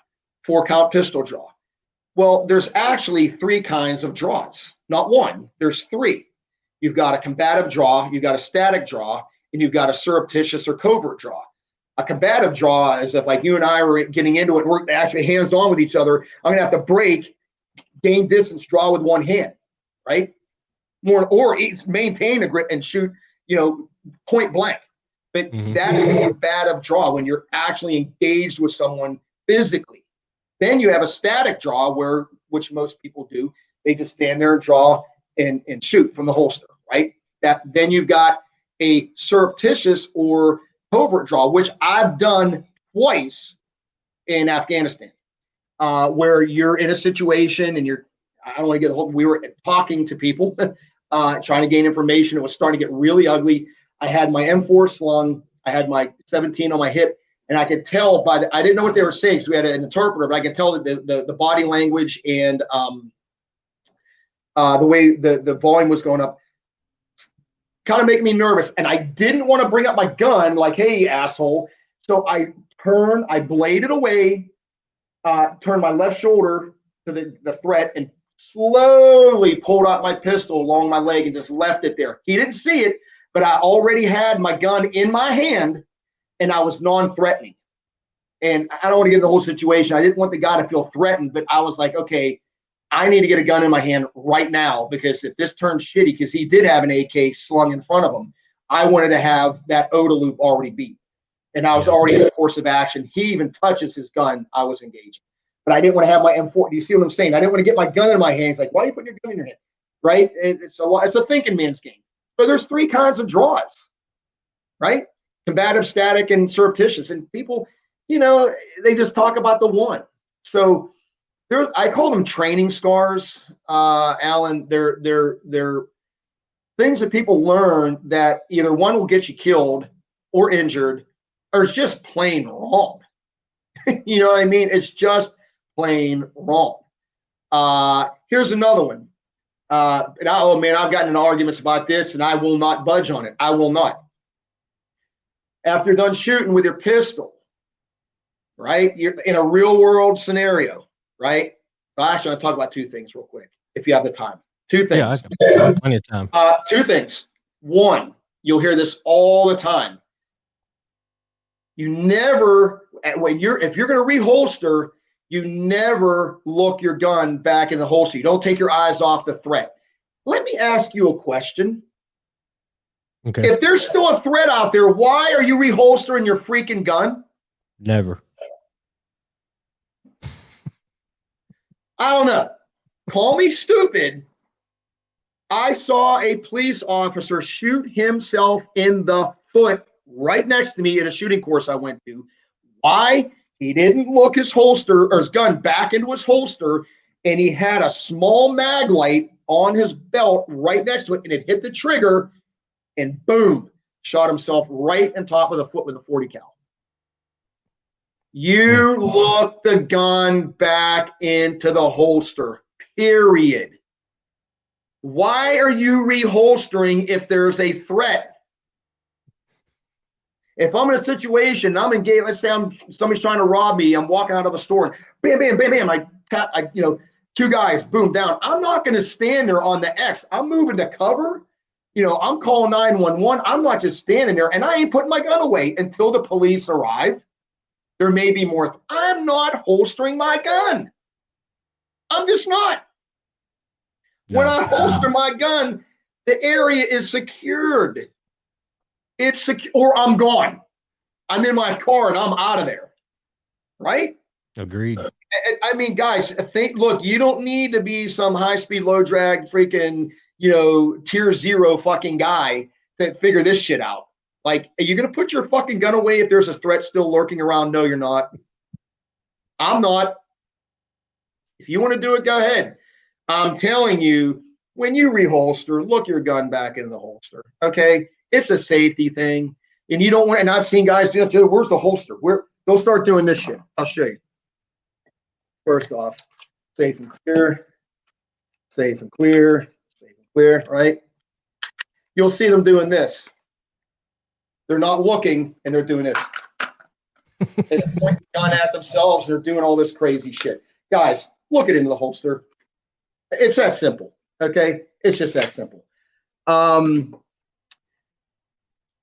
4-count pistol draw. Well, there's actually 3 kinds of draws, not one. There's 3. You've got a combative draw, you've got a static draw, and you've got a surreptitious or covert draw. A combative draw is if like you and I were getting into it, and we're actually hands-on with each other, I'm going to have to break, gain distance, draw with one hand, right? Or maintain a grip and shoot, point blank. But that is a combative draw when you're actually engaged with someone physically. Then you have a static draw which most people do. They just stand there and draw and shoot from the holster, right? Then you've got a surreptitious or covert draw, which I've done twice in Afghanistan, where you're in a situation and I don't want to get the whole, we were talking to people, trying to gain information. It was starting to get really ugly. I had my M4 slung. I had my 17 on my hip. And I could tell I didn't know what they were saying because we had an interpreter, but I could tell that the body language and the way the volume was going up kind of making me nervous. And I didn't want to bring up my gun like, hey, asshole. So I bladed away, turned my left shoulder to the threat and slowly pulled out my pistol along my leg and just left it there. He didn't see it, but I already had my gun in my hand. And I was non-threatening. And I don't want to get into the whole situation. I didn't want the guy to feel threatened, but I was like, okay, I need to get a gun in my hand right now because if this turns shitty, because he did have an AK slung in front of him, I wanted to have that OTA loop already beat. And I was already in the course of action. He even touches his gun, I was engaging. But I didn't want to have my M4. Do you see what I'm saying? I didn't want to get my gun in my hand. It's like, why are you putting your gun in your hand? Right? It's a thinking man's game. So there's 3 kinds of draws, right? Combative, static, and surreptitious. And people, they just talk about the one. So I call them training scars, Alan. They're things that people learn that either one will get you killed or injured, or it's just plain wrong. You know what I mean? It's just plain wrong. Here's another one. I've gotten in arguments about this, and I will not budge on it. I will not. After you're done shooting with your pistol, right? You're in a real world scenario, right? So actually, I'll talk about 2 things real quick, if you have the time. 2 things. Yeah, plenty of time. 2 things. One, you'll hear this all the time. You never, if you're going to reholster, you never look your gun back in the holster. You don't take your eyes off the threat. Let me ask you a question. Okay. If there's still a threat out there, why are you reholstering your freaking gun? Never. I don't know. Call me stupid. I saw a police officer shoot himself in the foot right next to me at a shooting course I went to. Why? He didn't look his holster or his gun back into his holster, and he had a small mag light on his belt right next to it, and it hit the trigger. And boom, shot himself right on top of the foot with a 40 cal. You look the gun back into the holster, period. Why are you reholstering if there's a threat? If I'm in a situation, I'm engaged, let's say somebody's trying to rob me, I'm walking out of a store, and bam, bam, bam, bam, I tap, 2 guys, boom, down. I'm not going to stand there on the X. I'm moving to cover. I'm calling 911. I'm not just standing there, and I ain't putting my gun away until the police arrive. There may be more. I'm not holstering my gun. I'm just not. No. When I holster my gun, the area is secured. It's secure, or I'm gone. I'm in my car and I'm out of there. Right? Agreed. I mean, guys, look, you don't need to be some high-speed, low-drag, freaking, tier 0 fucking guy to figure this shit out. Like, are you going to put your fucking gun away if there's a threat still lurking around? No, you're not. I'm not. If you want to do it, go ahead. I'm telling you, when you reholster, look your gun back into the holster. Okay? It's a safety thing. And you don't want, and I've seen guys do it too. Where's the holster? They'll start doing this shit. I'll show you. First off, safe and clear, safe and clear, safe and clear, right? You'll see them doing this. They're not looking, and they're doing this. They point the gun at themselves. They're doing all this crazy shit. Guys, look it into the holster. It's that simple, okay? It's just that simple.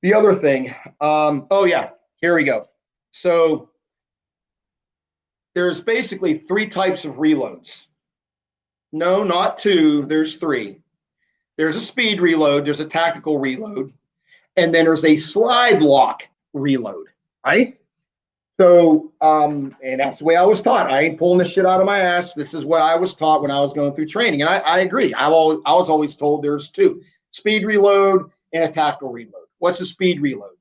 The other thing, oh yeah, here we go. So there's basically 3 types of reloads. No, not 2. There's 3. There's a speed reload. There's a tactical reload. And then there's a slide lock reload, right? So, and that's the way I was taught. I ain't pulling this shit out of my ass. This is what I was taught when I was going through training. And I agree. I was always told there's 2. Speed reload and a tactical reload. What's a speed reload?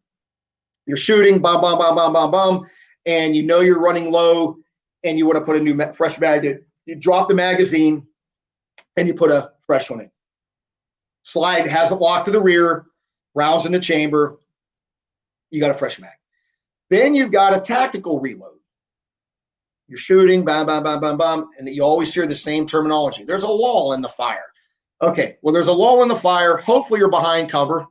You're shooting, bum, bum, bum, bum, bum, bum, and you know you're running low, and you want to put a new fresh mag in. You drop the magazine, and you put a fresh one in. Slide has it locked to the rear, rounds in the chamber. You got a fresh mag. Then you've got a tactical reload. You're shooting, bam, bam, bam, bam, bam, and you always hear the same terminology. There's a lull in the fire. Okay, well, there's a lull in the fire. Hopefully you're behind cover.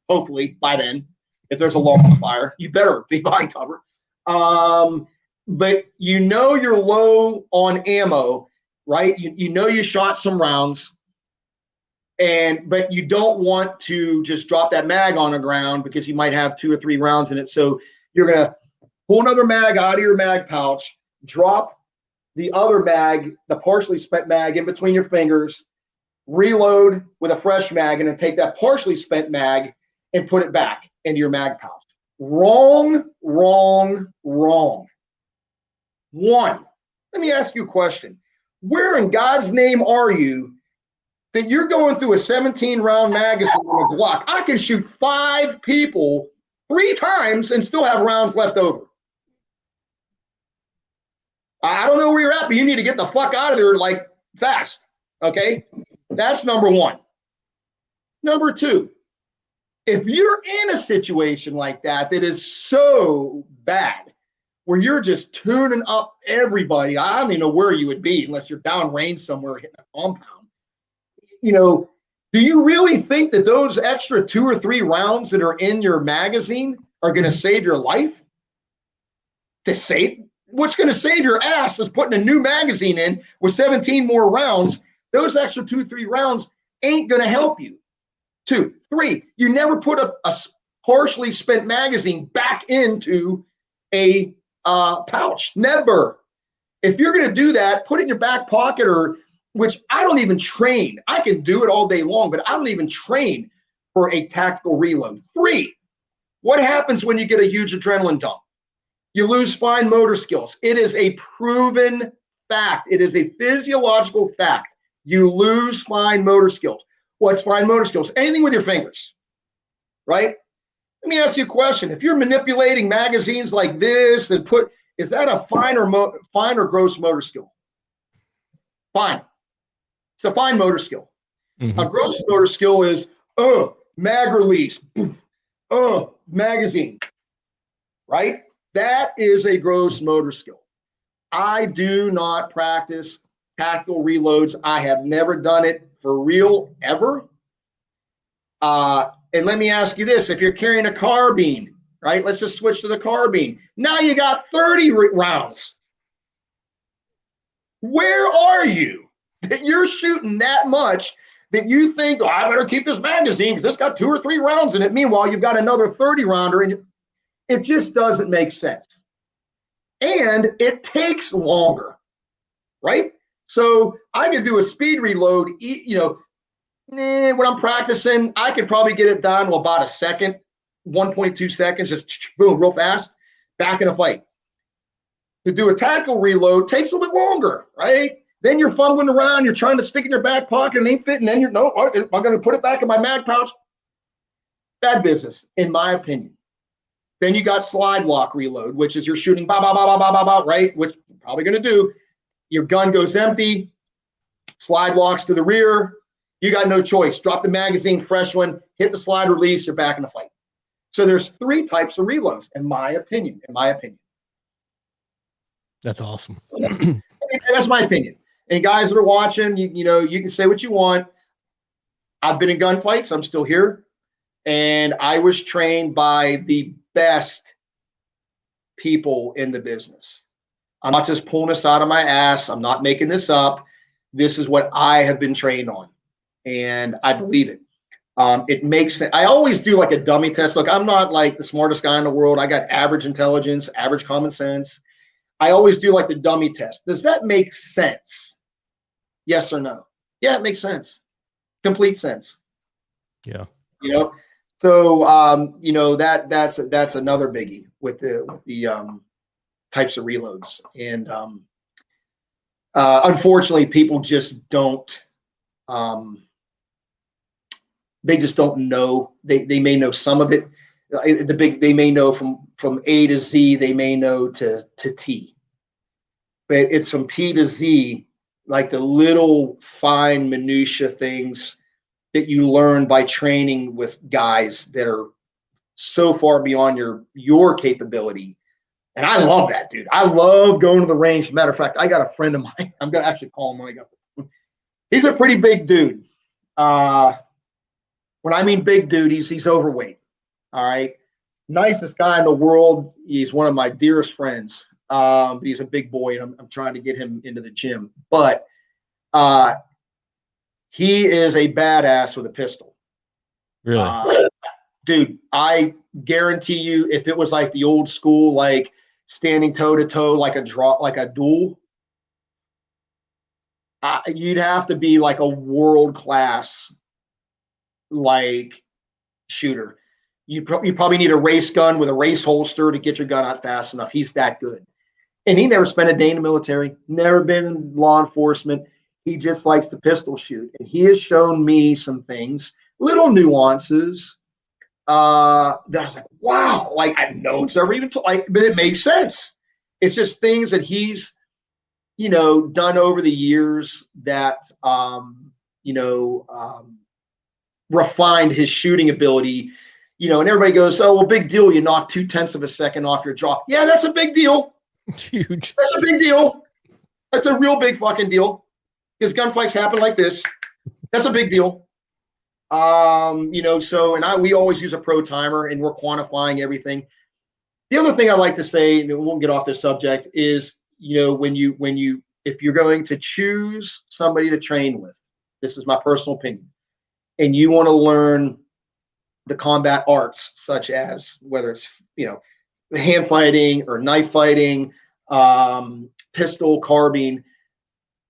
Hopefully by then, if there's a lull in the fire, you better be behind cover. But you know you're low on ammo, right? You know you shot some rounds, but you don't want to just drop that mag on the ground because you might have 2 or 3 rounds in it. So you're gonna pull another mag out of your mag pouch, drop the other mag, the partially spent mag, in between your fingers, reload with a fresh mag, and then take that partially spent mag and put it back into your mag pouch. Wrong, wrong, wrong. 1, let me ask you a question. Where in God's name are you that you're going through a 17-round magazine with a Glock? I can shoot 5 people 3 times and still have rounds left over. I don't know where you're at, but you need to get the fuck out of there like fast, okay? That's number 1. Number 2, if you're in a situation like that is so bad, where you're just tuning up everybody, I don't even know where you would be unless you're downrange somewhere hitting a compound. Do you really think that those extra 2 or 3 rounds that are in your magazine are going to save your life? What's going to save your ass is putting a new magazine in with 17 more rounds. Those extra 2, 3 rounds ain't going to help you. 2, 3, you never put a partially spent magazine back into a pouch. Never. If you're going to do that, put it in your back pocket, or which I don't even train. I can do it all day long, but I don't even train for a tactical reload. 3, what happens when you get a huge adrenaline dump? You lose fine motor skills. It is a proven fact. It is a physiological fact. You lose fine motor skills. What's fine motor skills? Anything with your fingers, right? Let me ask you a question. If you're manipulating magazines like this and is that a fine or gross motor skill? Fine. It's a fine motor skill. Mm-hmm. A gross motor skill is, mag release, magazine, right? That is a gross motor skill. I do not practice tactical reloads. I have never done it for real, ever. And let me ask you this. If you're carrying a carbine, right? Let's just switch to the carbine. Now you got 30 rounds. Where are you that you're shooting that much that you think, I better keep this magazine because it's got 2 or 3 rounds in it. Meanwhile, you've got another 30 rounder, and it just doesn't make sense. And it takes longer, right? So I could do a speed reload, when I'm practicing, I could probably get it done in about a second, 1.2 seconds, just boom, real fast. back in a fight. To do a tackle reload takes a little bit longer, right? Then you're fumbling around, you're trying to stick it in your back pocket and ain't fitting. Then you're, no, am I going to put it back in my mag pouch? Bad business, in my opinion. Then you got slide lock reload, which is you're shooting, right? Which you're probably going to do. Your gun goes empty, slide locks to the rear. You got no choice. Drop the magazine, fresh one, hit the slide release, you're back in the fight. So there's 3 types of reloads, in my opinion. That's awesome. That's my opinion. And guys that are watching, you know, you can say what you want. I've been in gunfights. I'm still here. And I was trained by the best people in the business. I'm not just pulling this out of my ass. I'm not making this up. This is what I have been trained on. And I believe it. It makes sense. I always do like a dummy test. Look, I'm not like the smartest guy in the world. I got average intelligence, average common sense. I always do like the dummy test. Does that make sense? Yes or no? Yeah, it makes sense. Complete sense. Yeah. You know, so you know, that's another biggie with the types of reloads. And unfortunately, people just don't they just don't know. They may know some of it. They may know from A to Z, they may know to T. But it's from T to Z, like the little fine minutia things that you learn by training with guys that are so far beyond your capability. And I love that, dude. I love going to the range. Matter of fact, I got a friend of mine. I'm gonna actually call him when I go. He's a pretty big dude. When I mean big dude, he's overweight. All right. Nicest guy in the world. He's one of my dearest friends. But he's a big boy, and I'm trying to get him into the gym. But he is a badass with a pistol. Really? Dude, I guarantee you, if it was like the old school, like standing toe to toe, like a duel, you'd have to be like a world class like shooter. You probably need a race gun with a race holster to get your gun out fast enough. He's that good. And he never spent a day in the military, never been in law enforcement. He just likes to pistol shoot. And he has shown me some things, little nuances, that I was like, wow, like I know it's never even like, but it makes sense. It's just things that he's, you know, done over the years that, you know, refined his shooting ability, you know, and everybody goes, oh, well, big deal. You knock 0.2 of a second off your jaw. Yeah, that's a big deal. It's huge. That's a big deal. That's a real big fucking deal. Because gunfights happen like this. That's a big deal. You know, so, and we always use a pro timer and we're quantifying everything. The other thing I like to say, and we won't get off this subject, is, you know, if you're going to choose somebody to train with, this is my personal opinion, and you want to learn the combat arts, such as whether it's, you know, hand fighting or knife fighting, pistol, carbine,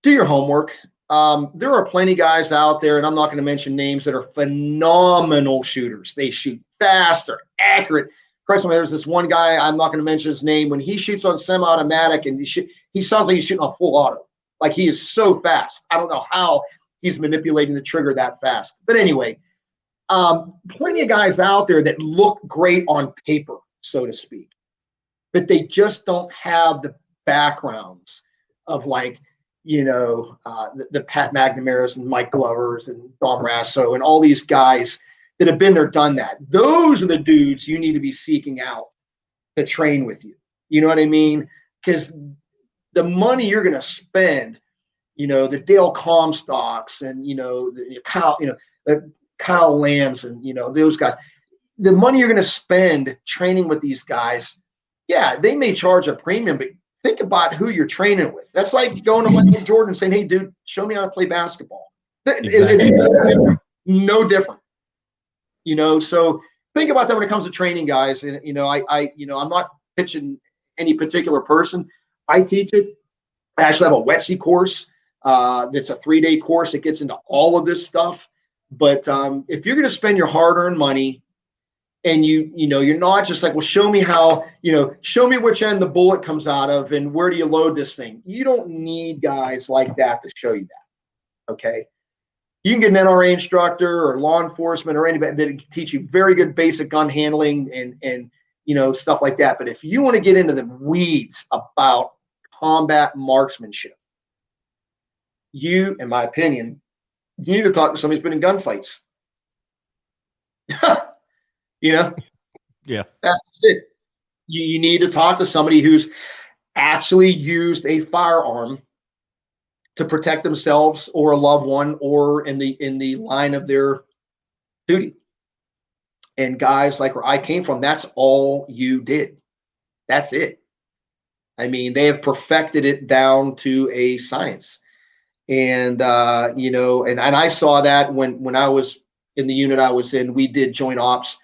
do your homework. There are plenty of guys out there, and I'm not going to mention names, that are phenomenal shooters. They shoot fast, they're accurate. Christ, there's this one guy, I'm not going to mention his name, when he shoots on semi-automatic and he sounds like he's shooting on full auto. Like, he is so fast. I don't know how he's manipulating the trigger that fast. But anyway, plenty of guys out there that look great on paper, so to speak, but they just don't have the backgrounds of, like, you know, the Pat McNamara's and Mike Glovers and Dom Rasso and all these guys that have been there, done that. Those are the dudes you need to be seeking out to train with you. You know what I mean? Because the money you're going to spend, you know, the Dale Comstocks and, you know, the Kyle Lambs and, you know, those guys, the money you're going to spend training with these guys, yeah, they may charge a premium, but think about who you're training with. That's like going to Michael Jordan and saying, hey, dude, show me how to play basketball. Exactly. It's no different. You know, so think about that when it comes to training, guys. And, you know, I'm not pitching any particular person. I teach it. I actually have a WETC course. That's a 3-day course. It gets into all of this stuff. But if you're going to spend your hard-earned money And you're not just like, well, show me how, show me which end the bullet comes out of and where do you load this thing. You don't need guys like that to show you that. Okay. You can get an NRA instructor or law enforcement or anybody that can teach you very good basic gun handling and stuff like that. But if you want to get into the weeds about combat marksmanship, you, in my opinion, you need to talk to somebody who's been in gunfights. Yeah. That's it. You need to talk to somebody who's actually used a firearm to protect themselves or a loved one or in the line of their duty. And guys like where I came from, that's all you did. That's it. I mean, they have perfected it down to a science. And and I saw that when I was in the unit I was in, we did joint ops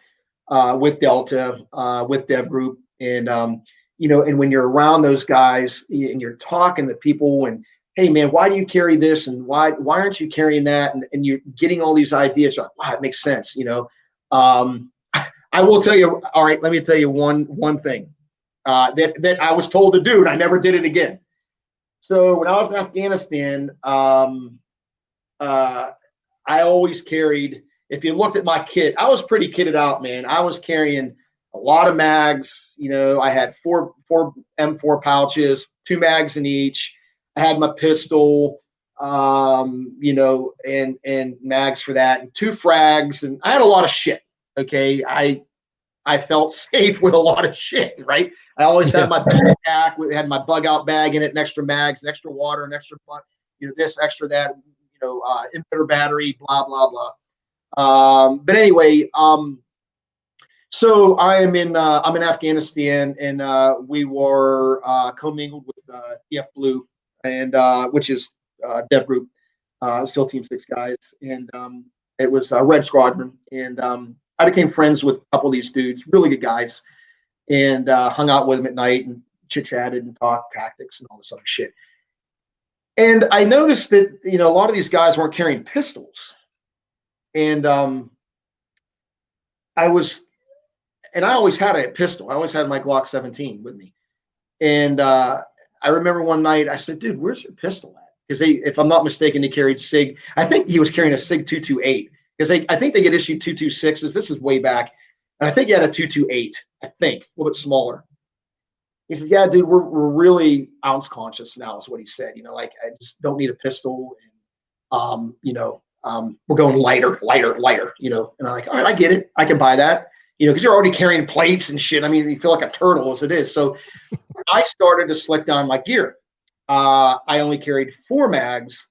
with Delta, with Dev Group, and and when you're around those guys and you're talking to people and, hey man, why do you carry this and why aren't you carrying that, and you're getting all these ideas, you're like, wow, it makes sense. I will tell you. All right, let me tell you one thing that I was told to do, and I never did it again. So when I was in Afghanistan, I always carried. If you looked at my kit, I was pretty kitted out, man. I was carrying a lot of mags. I had four M4 pouches, 2 mags in each. I had my pistol, and mags for that, and 2 frags, and I had a lot of shit. Okay, I felt safe with a lot of shit, right? I always had my backpack, had my bug out bag in it, and extra mags, and extra water, and extra, this, extra that, emitter battery, blah blah blah. But anyway, so I'm in Afghanistan, and we were commingled with EF Blue, and which is Dev Group, still Team 6 guys, and it was Red Squadron, and I became friends with a couple of these dudes, really good guys, and hung out with them at night and chit chatted and talked tactics and all this other shit. And I noticed that a lot of these guys weren't carrying pistols. And I always had a pistol. I always had my Glock 17 with me. And I remember one night I said, dude, where's your pistol at? Because if I'm not mistaken, they carried SIG. I think he was carrying a SIG 228 because I think they get issued 226s. This is way back. And I think he had a 228, I think, a little bit smaller. He said, yeah, dude, we're really ounce conscious now is what he said. Like I just don't need a pistol. And, we're going lighter. And I'm like, all right, I get it. I can buy that, because you're already carrying plates and shit. I mean, you feel like a turtle as it is. So I started to slick down my gear. I only carried 4 mags,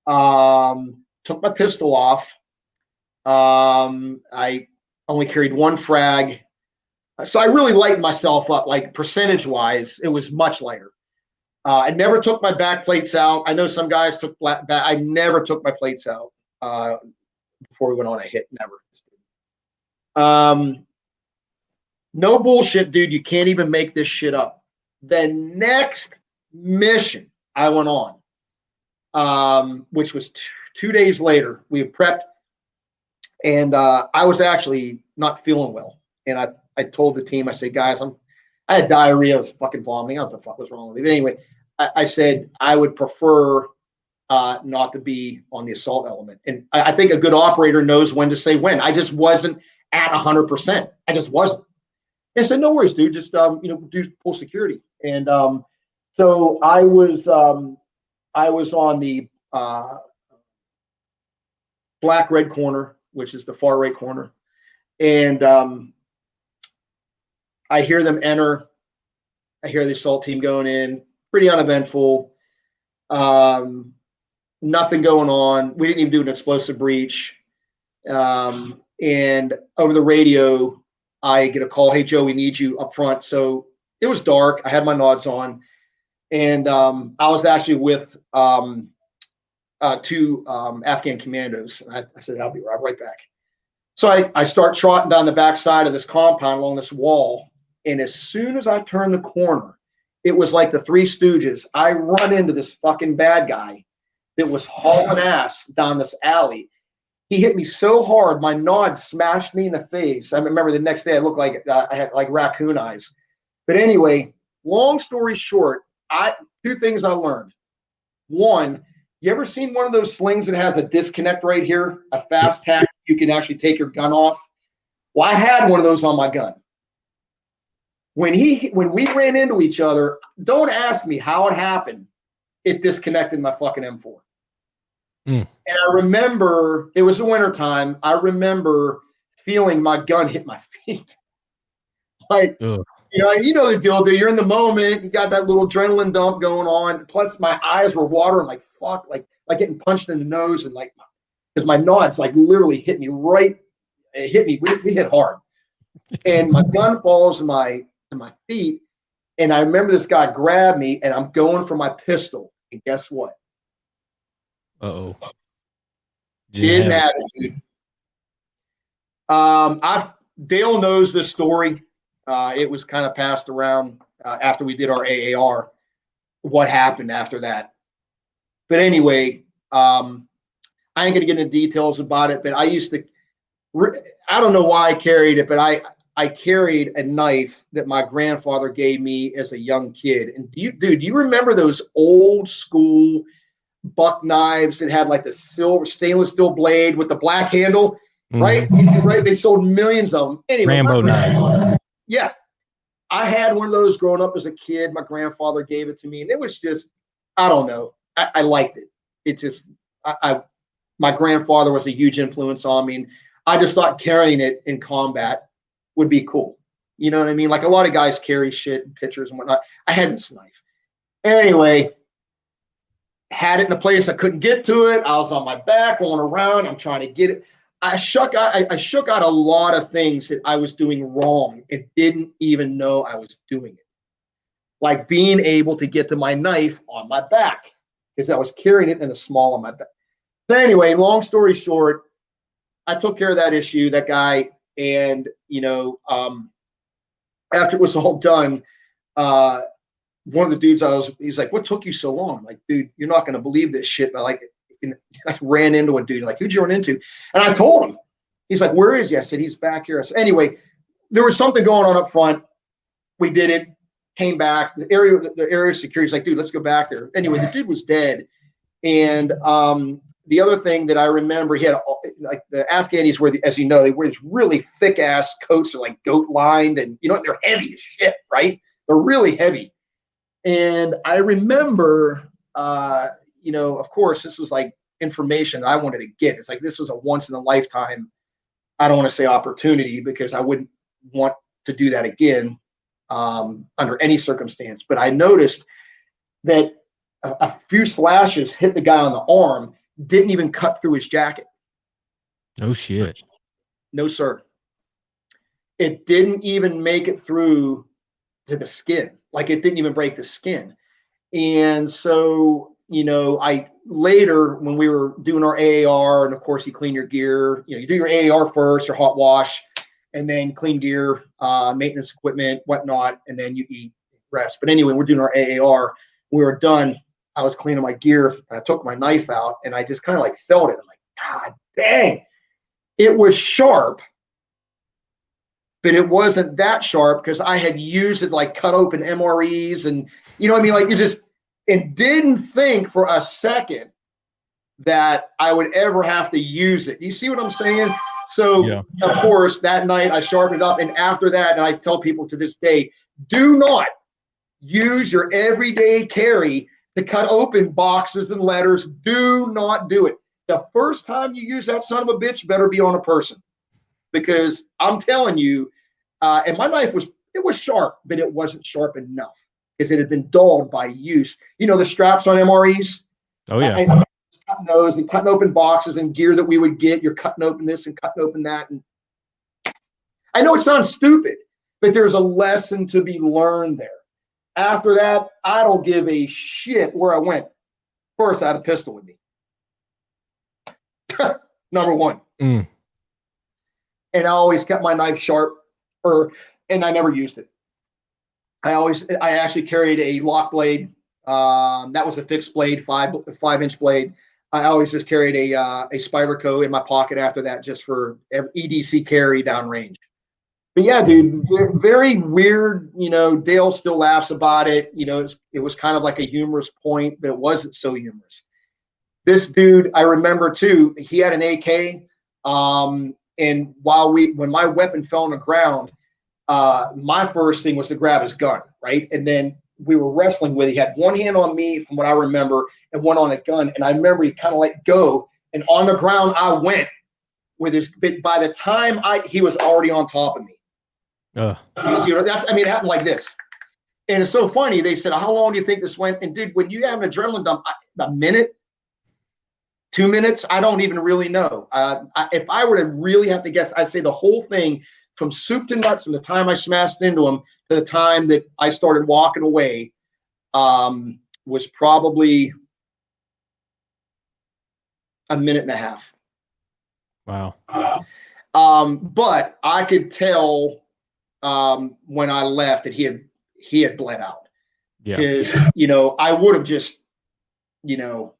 took my pistol off. I only carried 1 frag. So I really lightened myself up, like percentage wise, it was much lighter. I never took my back plates out. I know some guys took back. I never took my plates out before we went on a hit. Never. No bullshit, dude. You can't even make this shit up. The next mission I went on, which was 2 days later, we had prepped, and I was actually not feeling well. And I told the team, I said, guys, I had diarrhea. I was fucking vomiting. I don't know what the fuck was wrong with me. But anyway, I said I would prefer not to be on the assault element. And I think a good operator knows when to say when. I just wasn't at 100%. I just wasn't. They said, no worries, dude. Just do full security. And so I was on the black-red corner, which is the far right corner, and I hear them enter. I hear the assault team going in. Pretty uneventful. Nothing going on. We didn't even do an explosive breach. And over the radio, I get a call. Hey, Joe, we need you up front. So it was dark. I had my nods on. And I was actually with 2 Afghan commandos. And I said, I'll be right back. So I start trotting down the backside of this compound along this wall. And as soon as I turn the corner, it was like the Three Stooges. I run into this fucking bad guy that was hauling ass down this alley. He hit me so hard, my nod smashed me in the face. I remember the next day I looked like I had like raccoon eyes. But anyway, long story short, two things I learned. One, you ever seen one of those slings that has a disconnect right here, a fast tack? You can actually take your gun off. Well, I had one of those on my gun. When we ran into each other, don't ask me how it happened. It disconnected my fucking M4. And I remember it was the wintertime. I remember feeling my gun hit my feet. Like, you know the deal, dude. You're in the moment. You got that little adrenaline dump going on. Plus, my eyes were watering like fuck, like getting punched in the nose, and like because my nods like literally hit me right. It hit me. We hit hard, and my gun falls to my feet. And I remember this guy grabbed me, and I'm going for my pistol. And guess what? Uh-oh. Didn't have it, dude. Dale knows this story. It was kind of passed around after we did our AAR, what happened after that. But anyway, I ain't going to get into details about it, but I used to, I don't know why I carried it, but I carried a knife that my grandfather gave me as a young kid. And do you remember those old school buck knives that had like the silver stainless steel blade with the black handle, right? Right. They sold millions of them. Anyway, Rambo knives. Yeah. I had one of those growing up as a kid. My grandfather gave it to me, and it was just, I don't know. I liked it. It just, my grandfather was a huge influence on me. And I just thought carrying it in combat would be cool. You know what I mean? Like a lot of guys carry shit and pictures and whatnot. I had this knife. Anyway, had it in a place I couldn't get to it. I was on my back, going around. I'm trying to get it. I shook out a lot of things that I was doing wrong and didn't even know I was doing it. Like being able to get to my knife on my back because I was carrying it in the small on my back. So anyway, long story short, I took care of that issue, that guy. And, after it was all done, one of the dudes he's like, what took you so long? I'm like, dude, you're not going to believe this shit. But I ran into a dude. Like, who'd you run into? And I told him. He's like, where is he? I said, he's back here. I said, anyway, there was something going on up front. We did it, came back. The area security is like, dude, let's go back there. Anyway, the dude was dead. And the other thing that I remember, he had like the Afghanis were, as you know, they wear these really thick ass coats. They're like goat lined, and they're heavy as shit, right? They're really heavy. And I remember, of course, this was like information I wanted to get. It's like this was a once in a lifetime. I don't want to say opportunity because I wouldn't want to do that again under any circumstance. But I noticed that a few slashes hit the guy on the arm, didn't even cut through his jacket. No shit. No, sir. It didn't even make it through to the skin. Like it didn't even break the skin. And so, I later when we were doing our AAR, and of course you clean your gear, you do your AAR first, your hot wash, and then clean gear, maintenance equipment, whatnot, and then you eat, rest. But anyway, we're doing our AAR. We were done. I was cleaning my gear, and I took my knife out, and I just kind of like felt it. I'm like, God dang, it was sharp, but it wasn't that sharp because I had used it like cut open MREs, and like you just, and didn't think for a second that I would ever have to use it. You see what I'm saying? So yeah. Of course, that night I sharpened it up, and after that, and I tell people to this day, do not use your everyday carry to cut open boxes and letters. Do not do it. The first time you use that son of a bitch better be on a person, because I'm telling you, and my knife was sharp, but it wasn't sharp enough because it had been dulled by use. The straps on MREs. Oh yeah. Cutting those and cutting open boxes and gear that we would get. You're cutting open this and cutting open that. And I know it sounds stupid, but there's a lesson to be learned there. After that, I don't give a shit where I went. First, I had a pistol with me. Number one. And I always kept my knife sharp, and I never used it. I actually carried a lock blade. That was a fixed blade, 5-inch blade. I always just carried a Spyderco in my pocket after that, just for EDC carry downrange. But yeah, dude, very weird. You know, Dale still laughs about it. You know, it was kind of like a humorous point, but it wasn't so humorous. This dude, I remember too, he had an AK. And when my weapon fell on the ground, my first thing was to grab his gun, right? And then we were wrestling with, he had one hand on me from what I remember and one on a gun. And I remember he kind of let go, and on the ground I went with his, but by the time he was already on top of me. You see what that's, I mean, it happened like this. And it's so funny. They said, how long do you think this went? And dude, when you have an adrenaline dump, a minute, 2 minutes, I don't even really know. If I were to really have to guess, I'd say the whole thing from soup to nuts, from the time I smashed into him to the time that I started walking away, was probably a minute and a half. Wow. But I could tell when I left that he had bled out. Because, you know, I would have just, you know,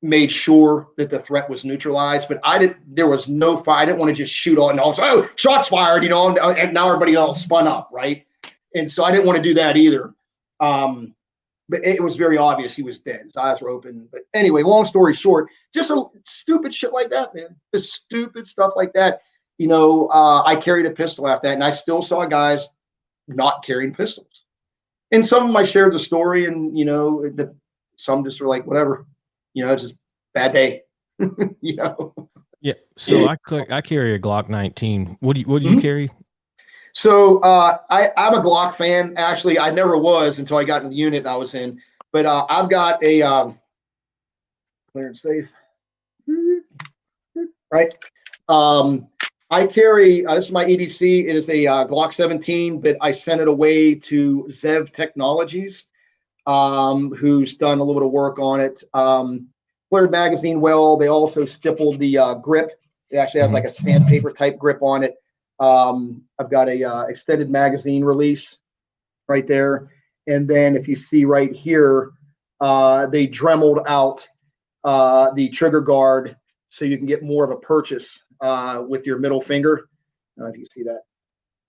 made sure that the threat was neutralized, but there was no fire. I didn't want to just shoot on and also, oh, shots fired, you know, and now everybody else spun up, right? And so I didn't want to do that either. But it was very obvious he was dead. His eyes were open. But anyway, long story short, just a stupid shit like that, man. Just stupid stuff like that. You know, I carried a pistol after that, and I still saw guys not carrying pistols. And some of them I shared the story, and, you know, some just were like, whatever, you know, it's just bad day, you know? Yeah. So I carry a Glock 19. What do you carry? So I'm a Glock fan. Actually, I never was until I got in the unit I was in. But I've got a clearance safe, right? I carry, this is my EDC. It is a Glock 17, but I sent it away to Zev Technologies, who's done a little bit of work on it. Flared magazine well. They also stippled the grip. It actually has like a sandpaper type grip on it. I've got a extended magazine release right there. And then if you see right here, they dremeled out the trigger guard so you can get more of a purchase with your middle finger. I don't know if you see that.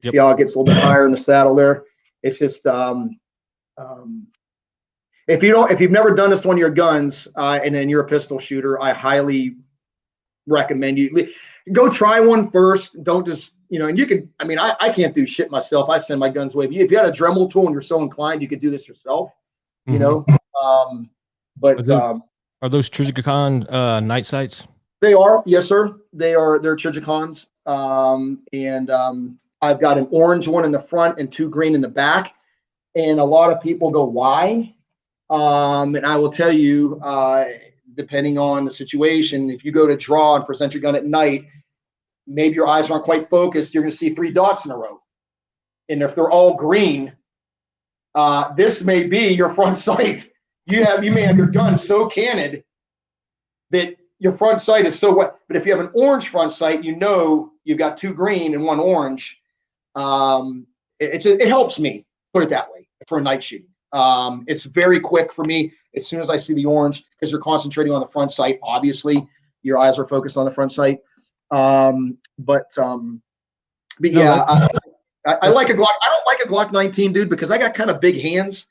See how it gets a little bit higher in the saddle there. It's just if you've never done this on your guns and then you're a pistol shooter, I highly recommend you go try one first. Don't just, you know, and you can, I mean, I can't do shit myself. I send my guns away. If you had a Dremel tool and you're so inclined, you could do this yourself, you know. But are those Trijicon night sights? They are, yes, sir. They're Trijicons. And I've got an orange one in the front and 2 green in the back. And a lot of people go, why? And I will tell you, depending on the situation, if you go to draw and present your gun at night, maybe your eyes aren't quite focused. You're going to see 3 dots in a row. And if they're all green, this may be your front sight. You may have your gun so cannoned that your front sight is so wet. But if you have an orange front sight, you know you've got 2 green and 1 orange. It helps me, put it that way, for a night shooting. It's very quick for me. As soon as I see the orange, because you're concentrating on the front sight, obviously your eyes are focused on the front sight. But yeah, I like a Glock. I don't like a Glock 19, dude, because I got kind of big hands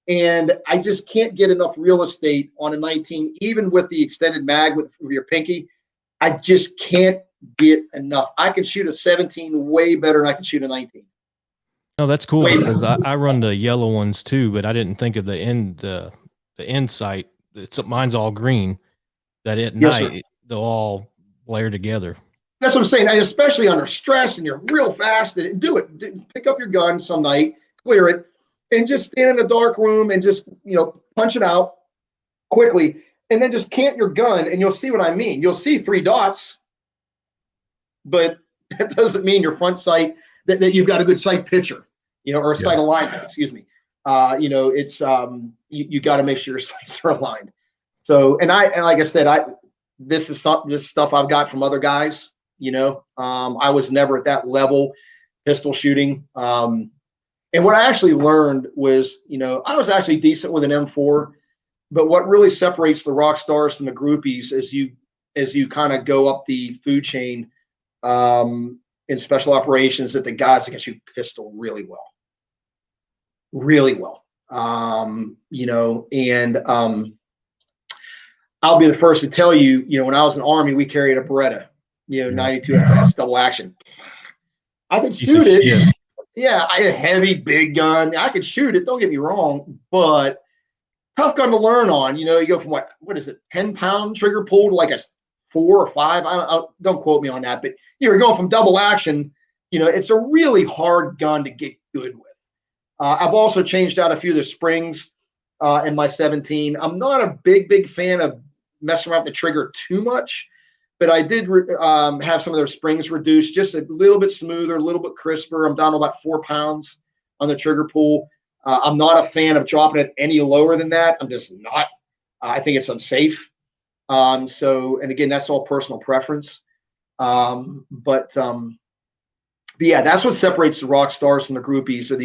and I just can't get enough real estate on a 19, even with the extended mag with your pinky. I just can't get enough. I can shoot a 17 way better than I can shoot a 19. No, that's cool because I run the yellow ones too, but I didn't think of the end sight. Mine's all green. That at night they'll all blare together. That's what I'm saying. Especially under stress and you're real fast. Do it. Pick up your gun some night, clear it, and just stand in a dark room and just, you know, punch it out quickly, and then just cant your gun, and you'll see what I mean. You'll see 3 dots, but that doesn't mean your front sight that you've got a good sight picture, you know, or a sight alignment. Excuse me. You know, it's you got to make sure your sights are aligned. So, and like I said, this stuff I've got from other guys. You know, I was never at that level pistol shooting. And what I actually learned was, you know, I was actually decent with an M4, But what really separates the rock stars from the groupies as you kind of go up the food chain in special operations, that the guys that can shoot pistol really well, really well. And I'll be the first to tell you, when I was in the Army, we carried a Beretta, 92 FS double action. I could shoot it. Yeah, I had a heavy, big gun. I could shoot it. Don't get me wrong, but tough gun to learn on. You go from what is it, 10-pound trigger pull to like a 4 or 5. Don't quote me on that, but you're going from double action. It's a really hard gun to get good with. I've also changed out a few of the springs in my 17. I'm not a big fan of messing around with the trigger too much, but I did have some of their springs reduced just a little bit smoother, a little bit crisper. I'm down to about 4 pounds on the trigger pull. I'm not a fan of dropping it any lower than that. I'm just not. I think it's unsafe. And again, that's all personal preference. But yeah, that's what separates the rock stars from the groupies, are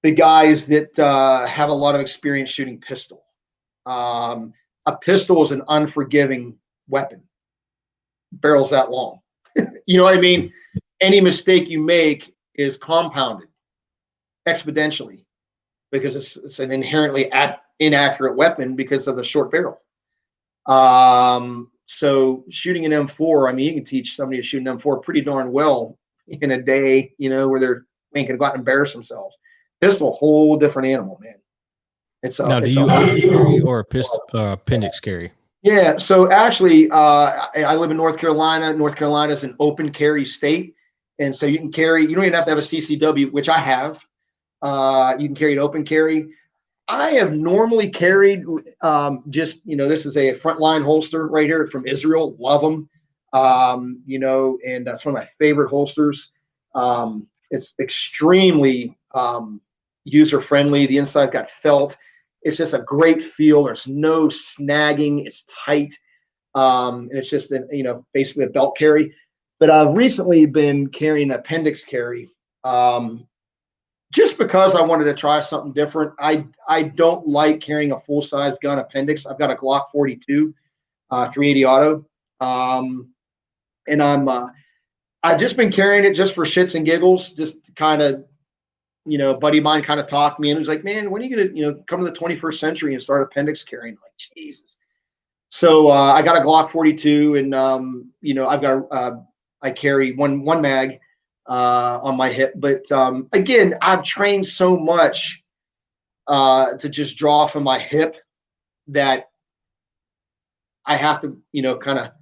the guys that have a lot of experience shooting pistol. A pistol is an unforgiving weapon. Barrel's that long. You know what I mean? Any mistake you make is compounded exponentially because it's an inherently inaccurate weapon because of the short barrel. So shooting an M4, you can teach somebody to shoot an M4 pretty darn well in a day, where they're ain't gonna go out and embarrass themselves. Pistol, a whole different animal, man. Now, do you open carry or a pistol appendix carry? Yeah, so actually, I live in North Carolina. North Carolina is an open carry state, and so you can carry. You don't even have to have a CCW, which I have. You can carry an open carry. I have normally carried this is a frontline holster right here from Israel. Love them, and that's one of my favorite holsters. It's extremely user friendly. The inside's got felt. It's just a great feel. There's no snagging. It's tight. And it's just, basically a belt carry. But I've recently been carrying an appendix carry just because I wanted to try something different. I don't like carrying a full-size gun appendix. I've got a Glock 42, 380 auto. And I've just been carrying it just for shits and giggles, just to kind of, buddy of mine kind of talked me and was like, man, when are you going to, come to the 21st century and start appendix carrying? I'm like, Jesus. So I got a Glock 42 and, I've got, I carry one mag on my hip. But again, I've trained so much to just draw from my hip that I have to, kind of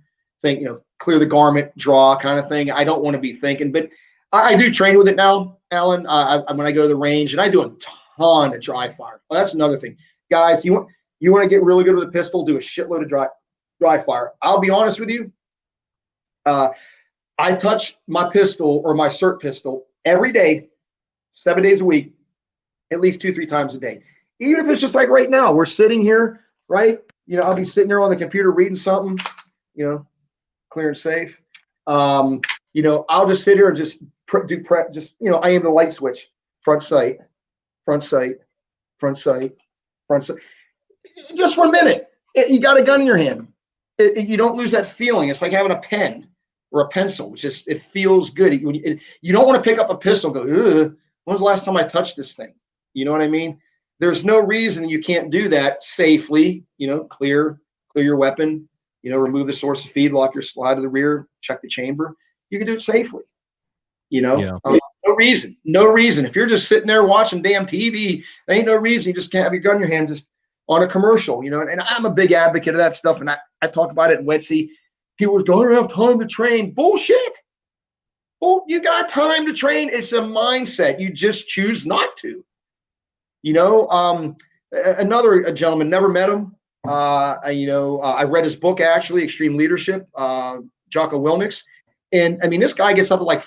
think, clear the garment, draw kind of thing. I don't want to be thinking, but I do train with it now, Alan. When I go to the range, and I do a ton of dry fire. Well, that's another thing, guys. You want to get really good with a pistol? Do a shitload of dry fire. I'll be honest with you. I touch my pistol or my cert pistol every day, 7 days a week, at least 2-3 times a day. Even if it's just like right now, we're sitting here, right? I'll be sitting there on the computer reading something, clear and safe. I'll just sit here and just do prep. Just, I aim the light switch, front sight, front sight, front sight, front sight. Just 1 minute. You got a gun in your hand. You don't lose that feeling. It's like having a pen or a pencil. It feels good. You don't want to pick up a pistol and go, ugh, when was the last time I touched this thing? You know what I mean? There's no reason you can't do that safely. Clear your weapon. Remove the source of feed, lock your slide to the rear, check the chamber. You can do it safely. No reason. If you're just sitting there watching damn TV, there ain't no reason you just can't have your gun in your hand just on a commercial, and I'm a big advocate of that stuff. And I talk about it in Wet Sea. People don't have time to train. Bullshit. Well, you got time to train. It's a mindset. You just choose not to. Another gentleman, never met him. I read his book, actually, Extreme Leadership, Jocko Willnick's. And this guy gets up at like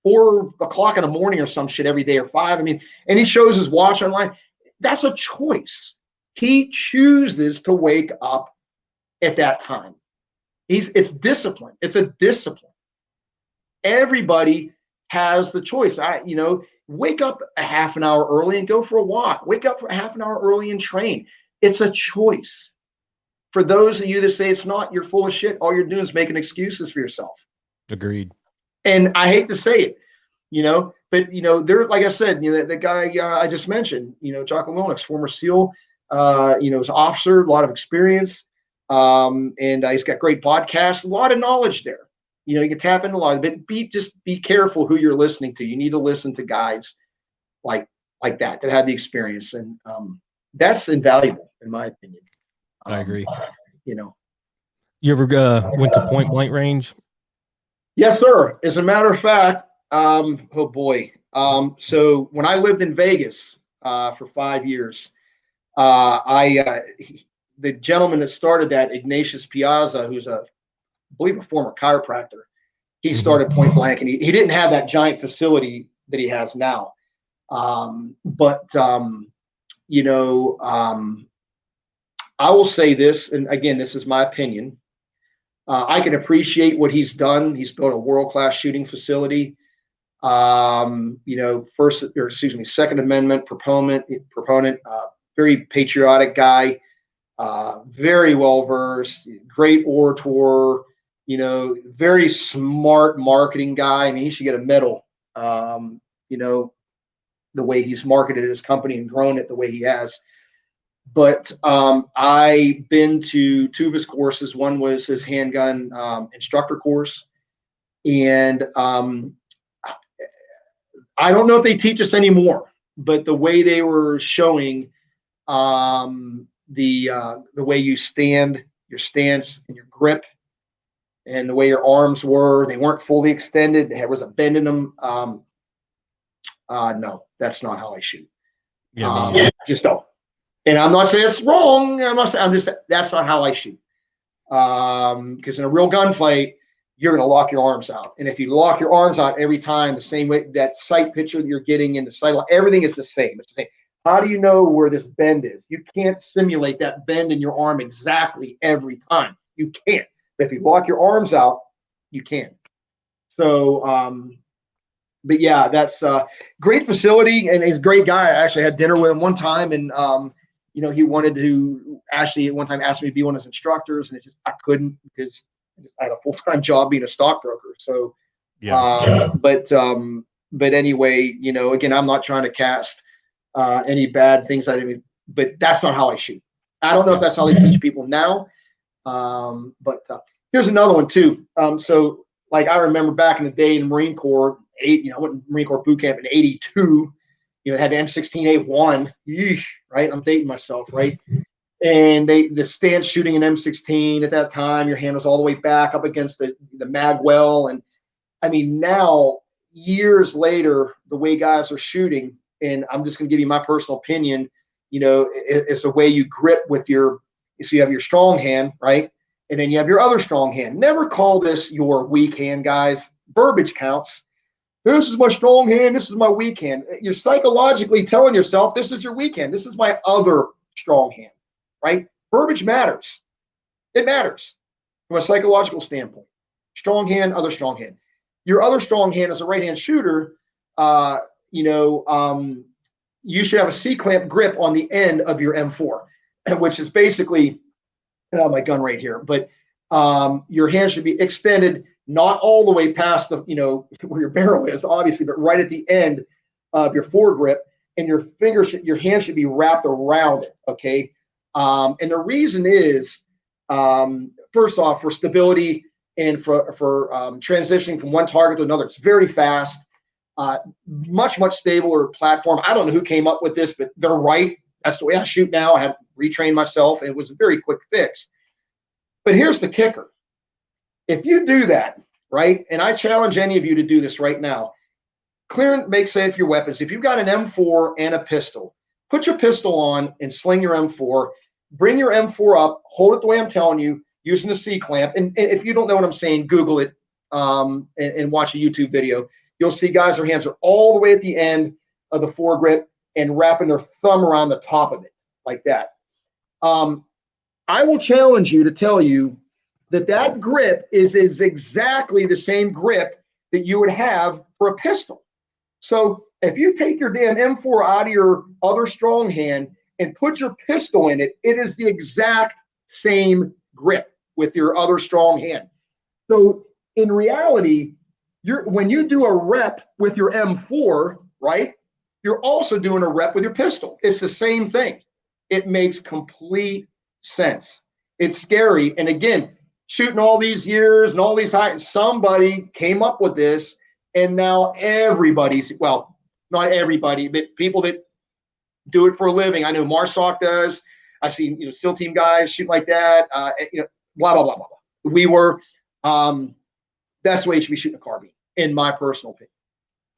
4 o'clock in the morning or some shit every day, or 5. And he shows his watch online. That's a choice. He chooses to wake up at that time. It's discipline. It's a discipline. Everybody has the choice. Wake up a half an hour early and go for a walk. Wake up for a half an hour early and train. It's a choice. For those of you that say it's not, you're full of shit. All you're doing is making excuses for yourself. Agreed. And I hate to say it, but there, like I said, the guy I just mentioned, Jocko Willnick's former SEAL, was an officer, a lot of experience, and he's got great podcasts, a lot of knowledge there. You can tap into a lot of it. Just be careful who you're listening to. You need to listen to guys like that have the experience, and that's invaluable in my opinion. I agree. You ever went to point blank range? Yes, sir. As a matter of fact, oh boy. So when I lived in Vegas for 5 years, the gentleman that started that, Ignatius Piazza, who's I believe a former chiropractor, he started point blank, and he didn't have that giant facility that he has now. I will say this, and again, this is my opinion. I can appreciate what he's done. He's built a world-class shooting facility. Second Amendment proponent, very patriotic guy, very well-versed, great orator, very smart marketing guy. I mean, he should get a medal, the way he's marketed his company and grown it the way he has. But I've been to two of his courses. One was his handgun instructor course. And I don't know if they teach us anymore, but the way they were showing the way you stand, your stance and your grip, and the way your arms were, they weren't fully extended. There was a bend in them. No, that's not how I shoot. Just don't. And I'm not saying it's wrong. That's not how I shoot. Because in a real gunfight, you're going to lock your arms out. And if you lock your arms out every time the same way, that sight picture that you're getting in the sight, everything is the same. It's the same. How do you know where this bend is? You can't simulate that bend in your arm exactly every time. You can't. But if you lock your arms out, you can. So, but yeah, that's a great facility, and he's a great guy. I actually had dinner with him one time, and he wanted to actually at one time ask me to be one of his instructors, and I couldn't because I had a full-time job being a stockbroker. So, but anyway, again, I'm not trying to cast any bad things at him, but that's not how I shoot. I don't know if that's how they teach people now. But here's another one too. So like I remember back in the day in the Marine Corps, I went to Marine Corps boot camp in '82. Had the M16A1. Right? I'm dating myself, right? And the stance shooting an M16 at that time, your hand was all the way back up against the mag well. And I mean, now years later, the way guys are shooting, and I'm just going to give you my personal opinion, it's the way you grip with so you have your strong hand, right? And then you have your other strong hand. Never call this your weak hand, guys. Verbiage counts. This is my strong hand. This is my weak hand. You're psychologically telling yourself, this is your weak hand. This is my other strong hand, right? Verbiage matters. It matters from a psychological standpoint. Strong hand, other strong hand. Your other strong hand as a right-hand shooter, you should have a C-clamp grip on the end of your M4, which is basically my gun right here. But your hand should be extended, not all the way past the, where your barrel is, obviously, but right at the end of your foregrip, and your hand should be wrapped around it. Okay. And the reason is, first off, for stability and for transitioning from one target to another. It's very fast, much stabler platform. I don't know who came up with this, but they're right. That's the way I shoot now. I had to retrain myself, and it was a very quick fix. But here's the kicker. If you do that, right, and I challenge any of you to do this right now, clear and make safe your weapons. If you've got an M4 and a pistol, put your pistol on and sling your M4. Bring your M4 up, hold it the way I'm telling you, using the C-clamp. And if you don't know what I'm saying, Google it and watch a YouTube video. You'll see guys, their hands are all the way at the end of the foregrip and wrapping their thumb around the top of it like that. I will challenge you to tell you that grip is exactly the same grip that you would have for a pistol. So if you take your damn M4 out of your other strong hand and put your pistol in it, it is the exact same grip with your other strong hand. So in reality, when you do a rep with your M4, right, you're also doing a rep with your pistol. It's the same thing. It makes complete sense. It's scary. And again, shooting all these years and all these heights, somebody came up with this, and now everybody's, well, not everybody, but people that do it for a living. I know Marsoc does. I've seen, SEAL team guys shoot like that. Blah, blah, blah, blah, blah. We were, that's the way you should be shooting a carbine, in my personal opinion.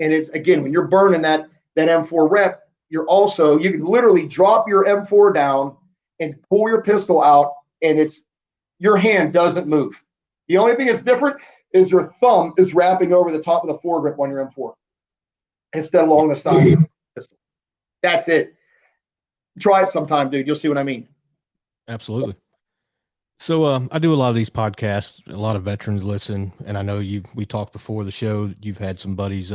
And it's, again, when you're burning that M4 rep, you can literally drop your M4 down and pull your pistol out, and your hand doesn't move. The only thing that's different is your thumb is wrapping over the top of the foregrip on your M4 instead of along the side of the pistol. That's it. Try it sometime, dude. You'll see what I mean. Absolutely. So I do a lot of these podcasts. A lot of veterans listen, and I know we talked before the show. You've had some buddies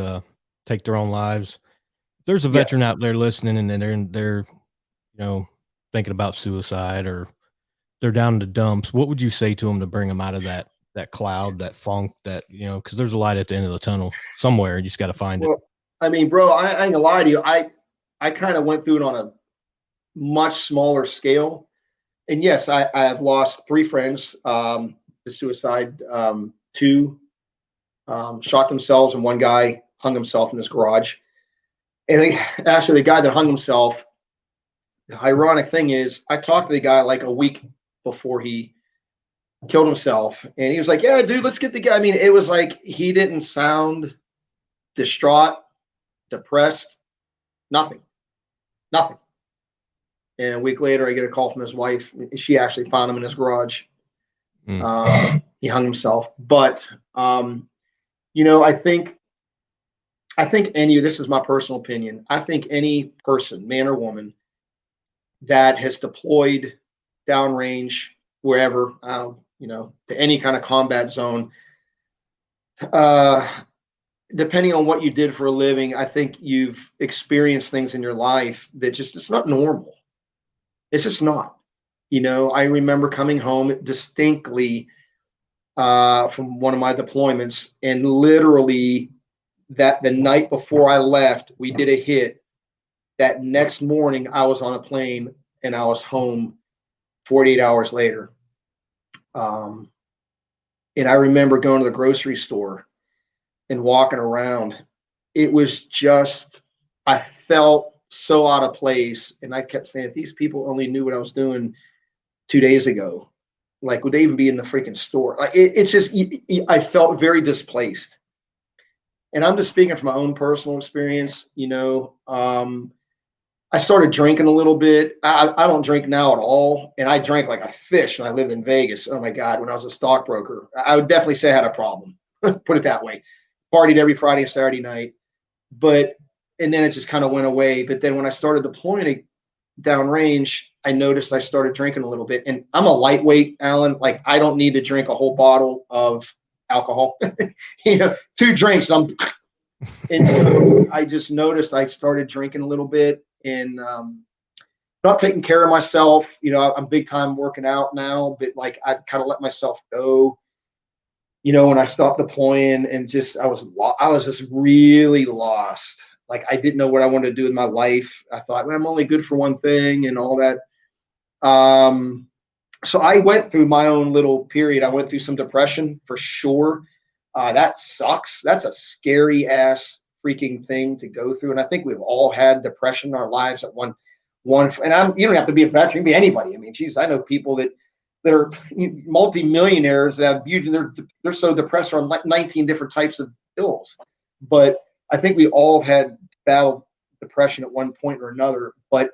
take their own lives. There's a veteran out there listening, and they're thinking about suicide, or they're down in the dumps. What would you say to them to bring them out of that cloud, that funk, that because there's a light at the end of the tunnel somewhere. You just got to find it. I mean, bro, I ain't gonna lie to you. I kind of went through it on a much smaller scale. And yes, I have lost 3 friends to suicide. 2 shot themselves, and 1 guy hung himself in his garage. And actually, the guy that hung himself, the ironic thing is, I talked to the guy like a week before he killed himself, and he was like, "Yeah, dude, let's get the guy." I mean, it was like he didn't sound distraught, depressed, nothing. And a week later, I get a call from his wife. She actually found him in his garage. He hung himself. But, I think this is my personal opinion. I think any person, man or woman, that has deployed downrange, wherever, to any kind of combat zone, depending on what you did for a living, I think you've experienced things in your life that it's not normal. It's just not. I remember coming home distinctly from one of my deployments, and literally that the night before I left, we did a hit. That next morning, I was on a plane and I was home 48 hours later. And I remember going to the grocery store and walking around. It was just, I felt so out of place. And I kept saying, if these people only knew what I was doing 2 days ago, like, would they even be in the freaking store? Like, it's just, I felt very displaced. And I'm just speaking from my own personal experience. I started drinking a little bit. I don't drink now at all. And I drank like a fish when I lived in Vegas. Oh my God, when I was a stockbroker, I would definitely say I had a problem, put it that way. Partied every Friday and Saturday night. And then it just kind of went away. But then when I started deploying downrange, I noticed I started drinking a little bit. And I'm a lightweight, Alan. Like, I don't need to drink a whole bottle of alcohol. 2 drinks, and so I just noticed I started drinking a little bit, and not taking care of myself. I'm big time working out now, but like, I kind of let myself go. When I stopped deploying, and I was just really lost. Like, I didn't know what I wanted to do with my life. I thought, well, I'm only good for one thing and all that. So I went through my own little period. I went through some depression for sure. That sucks. That's a scary ass freaking thing to go through. And I think we've all had depression in our lives at one. And you don't have to be a veteran, you can be anybody. I mean, geez, I know people that are multimillionaires that have huge, they're so depressed from like 19 different types of ills. But I think we all have had battled depression at one point or another. But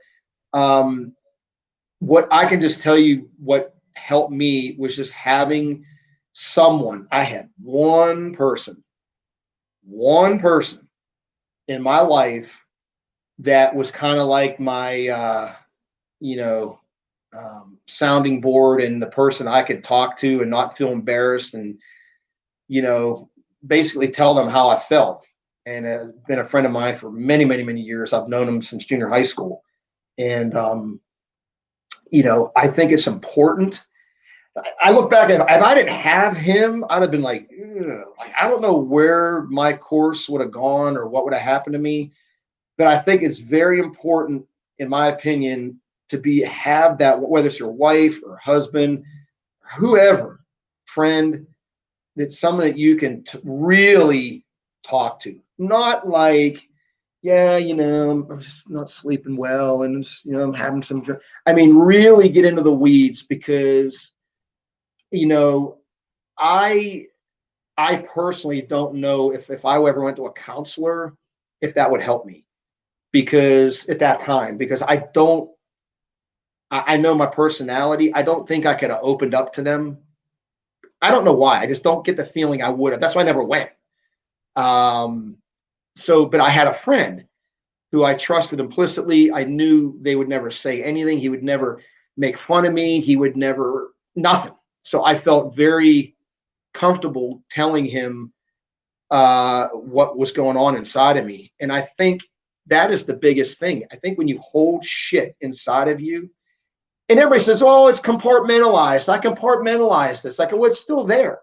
what I can just tell you, what helped me was just having someone. I had one person in my life that was kind of like my, sounding board, and the person I could talk to and not feel embarrassed, and, basically tell them how I felt. And been a friend of mine for many, many, many years. I've known him since junior high school. And, I think it's important. I look back at, if I didn't have him, I'd have been like, I don't know where my course would have gone or what would have happened to me. But I think it's very important, in my opinion, to have that, whether it's your wife or husband, whoever, friend, that's someone that you can really talk to. Not like, yeah, I'm just not sleeping well, and I'm having some. I mean, really get into the weeds, because I personally don't know if I ever went to a counselor, if that would help me, because at that time, because I know my personality. I don't think I could have opened up to them. I don't know why. I just don't get the feeling I would have. That's why I never went. But I had a friend who I trusted implicitly. I knew they would never say anything. He would never make fun of me. He would never, nothing. So I felt very comfortable telling him what was going on inside of me. And I think that is the biggest thing. I think when you hold shit inside of you, and everybody says, oh, it's compartmentalized. I compartmentalize this. Like, well, it's still there.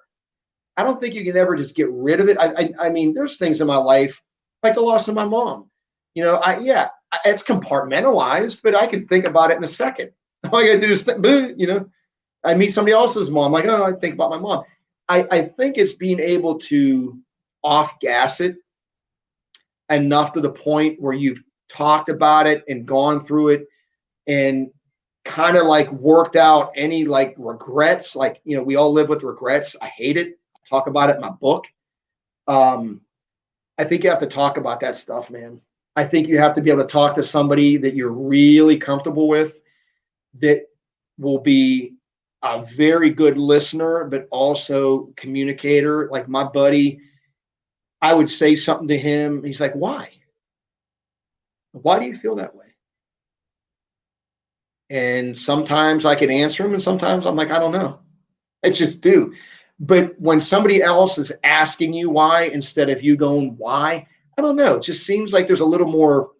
I don't think you can ever just get rid of it. I mean, there's things in my life, like the loss of my mom. It's compartmentalized, but I can think about it in a second. All I gotta do is I meet somebody else's mom. Like, oh, I think about my mom. I think it's being able to off gas it enough to the point where you've talked about it and gone through it and kind of like worked out any like regrets. Like, we all live with regrets. I hate it. I talk about it in my book. I think you have to talk about that stuff, man. I think you have to be able to talk to somebody that you're really comfortable with, that will be a very good listener, but also communicator. Like my buddy, I would say something to him. He's like, why? Why do you feel that way? And sometimes I can answer him, and sometimes I'm like, I don't know. I just do. But when somebody else is asking you why instead of you going, why? I don't know. It just seems like there's a little more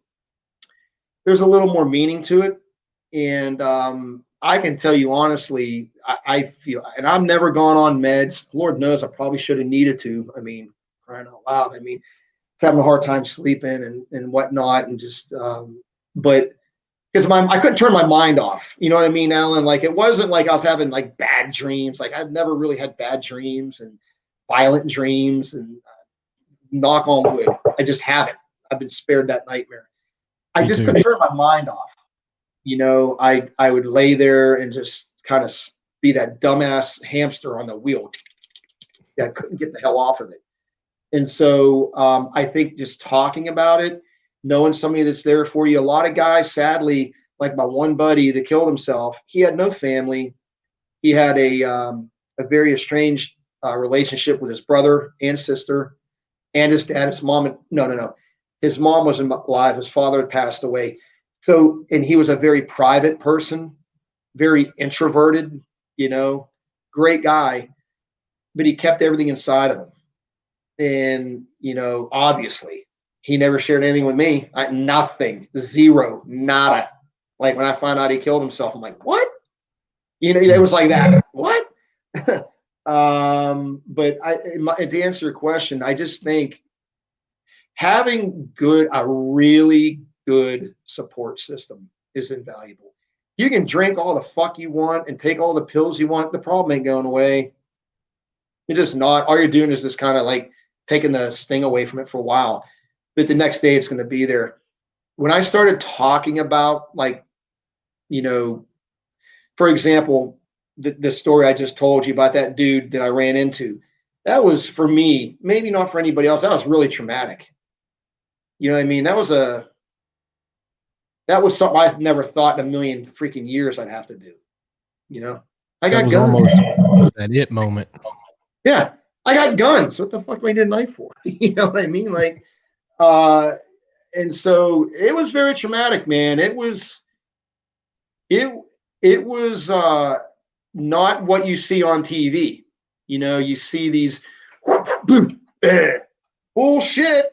meaning to it. And I can tell you honestly, I feel, and I've never gone on meds. Lord knows I probably should have needed to. I mean, crying out loud. I mean, it's having a hard time sleeping and whatnot. And just, but because I couldn't turn my mind off. You know what I mean, Alan? Like, it wasn't like I was having like bad dreams. Like, I've never really had bad dreams and violent dreams, and knock on wood, I just haven't. I've been spared that nightmare. I just couldn't turn my mind off. I would lay there and just kind of be that dumbass hamster on the wheel that couldn't get the hell off of it. And so I think just talking about it, knowing somebody that's there for you. A lot of guys, sadly, like my one buddy that killed himself, he had no family. He had a very estranged relationship with his brother and sister and his dad. His mom, no. His mom wasn't alive. His father had passed away. So, and he was a very private person, very introverted, great guy, but he kept everything inside of him. And, obviously, he never shared anything with me. Nothing, zero, nada. Like when I found out he killed himself, I'm like, what? It was like that. What? But to answer your question, I just think having a really good support system is invaluable. You can drink all the fuck you want and take all the pills you want. The problem ain't going away. You're just not. All you're doing is just kind of like taking the sting away from it for a while. But the next day it's going to be there. When I started talking about, like, for example, the story I just told you about that dude that I ran into, that was for me, maybe not for anybody else. That was really traumatic. You know what I mean? That was something I've never thought in a million freaking years I'd have to do. I got guns. Almost that it moment. Yeah, I got guns. What the fuck do I need a knife for? You know what I mean? Like, and so it was very traumatic, man. It was not what you see on TV. You see these bullshit.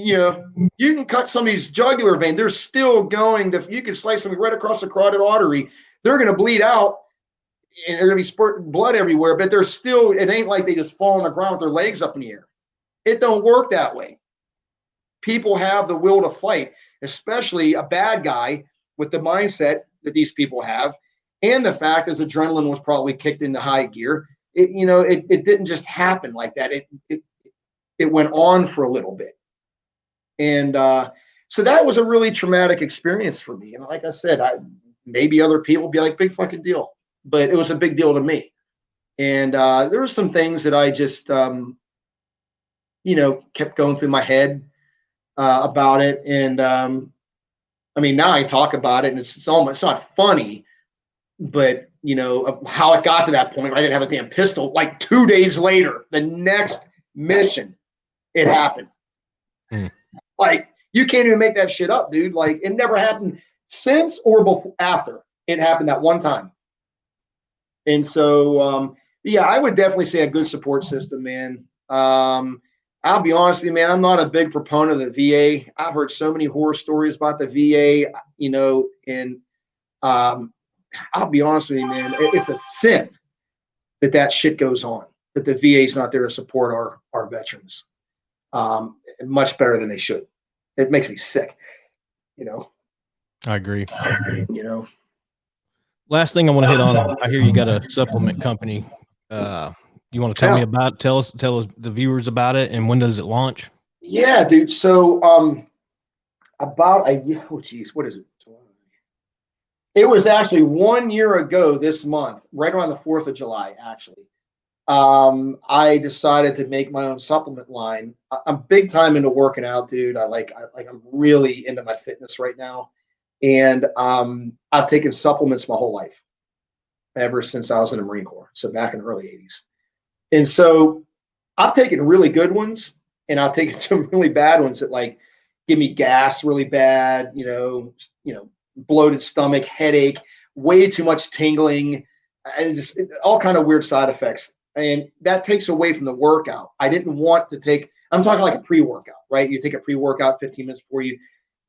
you can cut somebody's jugular vein. They're still going to, you can slice somebody right across the carotid artery. They're going to bleed out and they're going to be spurting blood everywhere, but they're still, it ain't like they just fall on the ground with their legs up in the air. It don't work that way. People have the will to fight, especially a bad guy with the mindset that these people have. And the fact is adrenaline was probably kicked into high gear. It didn't just happen like that. It went on for a little bit. And so that was a really traumatic experience for me. And like I said, maybe other people be like, big fucking deal, but it was a big deal to me. And there were some things that I just, kept going through my head about it. And now I talk about it and it's not funny, but how it got to that point. I didn't have a damn pistol. Like 2 days later, the next mission, it happened. Like, you can't even make that shit up, dude. Like, it never happened since or before, after. It happened that one time. And so, I would definitely say a good support system, man. I'll be honest with you, man, I'm not a big proponent of the VA. I've heard so many horror stories about the VA, and I'll be honest with you, man, it's a sin that shit goes on, that the VA is not there to support our veterans much better than they should. It makes me sick, I agree. Last thing I want to hit on, I hear you got a supplement company. You want to tell me about, tell the viewers about it, and when does it launch? Yeah, dude. So about a year, what is it? It was actually 1 year ago this month, right around the 4th of July, actually. I decided to make my own supplement line. I'm big time into working out, dude. I'm really into my fitness right now. And I've taken supplements my whole life, ever since I was in the Marine Corps. So back in the early 80s. And so I've taken really good ones and I've taken some really bad ones that like give me gas really bad, bloated stomach, headache, way too much tingling, and just all kind of weird side effects. And that takes away from the workout. I didn't want to take, I'm talking like a pre-workout, right? You take a pre-workout 15 minutes before you,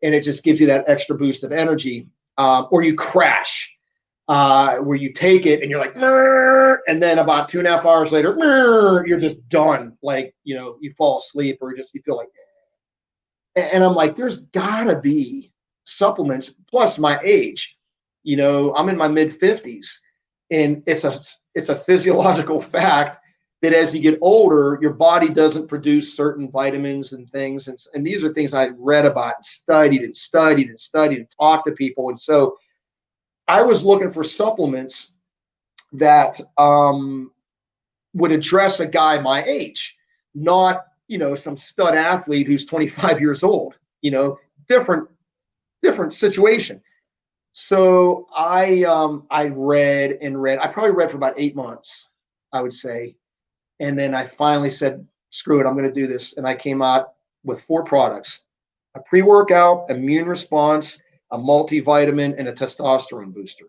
and it just gives you that extra boost of energy. Or you crash, where you take it and you're like, and then about 2.5 hours later, you're just done. Like, you fall asleep or just, you feel like, and I'm like, there's gotta be supplements, plus my age, I'm in my mid 50s, and it's a physiological fact that as you get older, your body doesn't produce certain vitamins and things. And these are things I read about and studied and talked to people. And so I was looking for supplements that would address a guy my age, not, some stud athlete who's 25 years old, different situation. So I read and read. I probably read for about 8 months, I would say. And then I finally said, screw it, I'm going to do this. And I came out with 4 products: a pre-workout, immune response, a multivitamin, and a testosterone booster,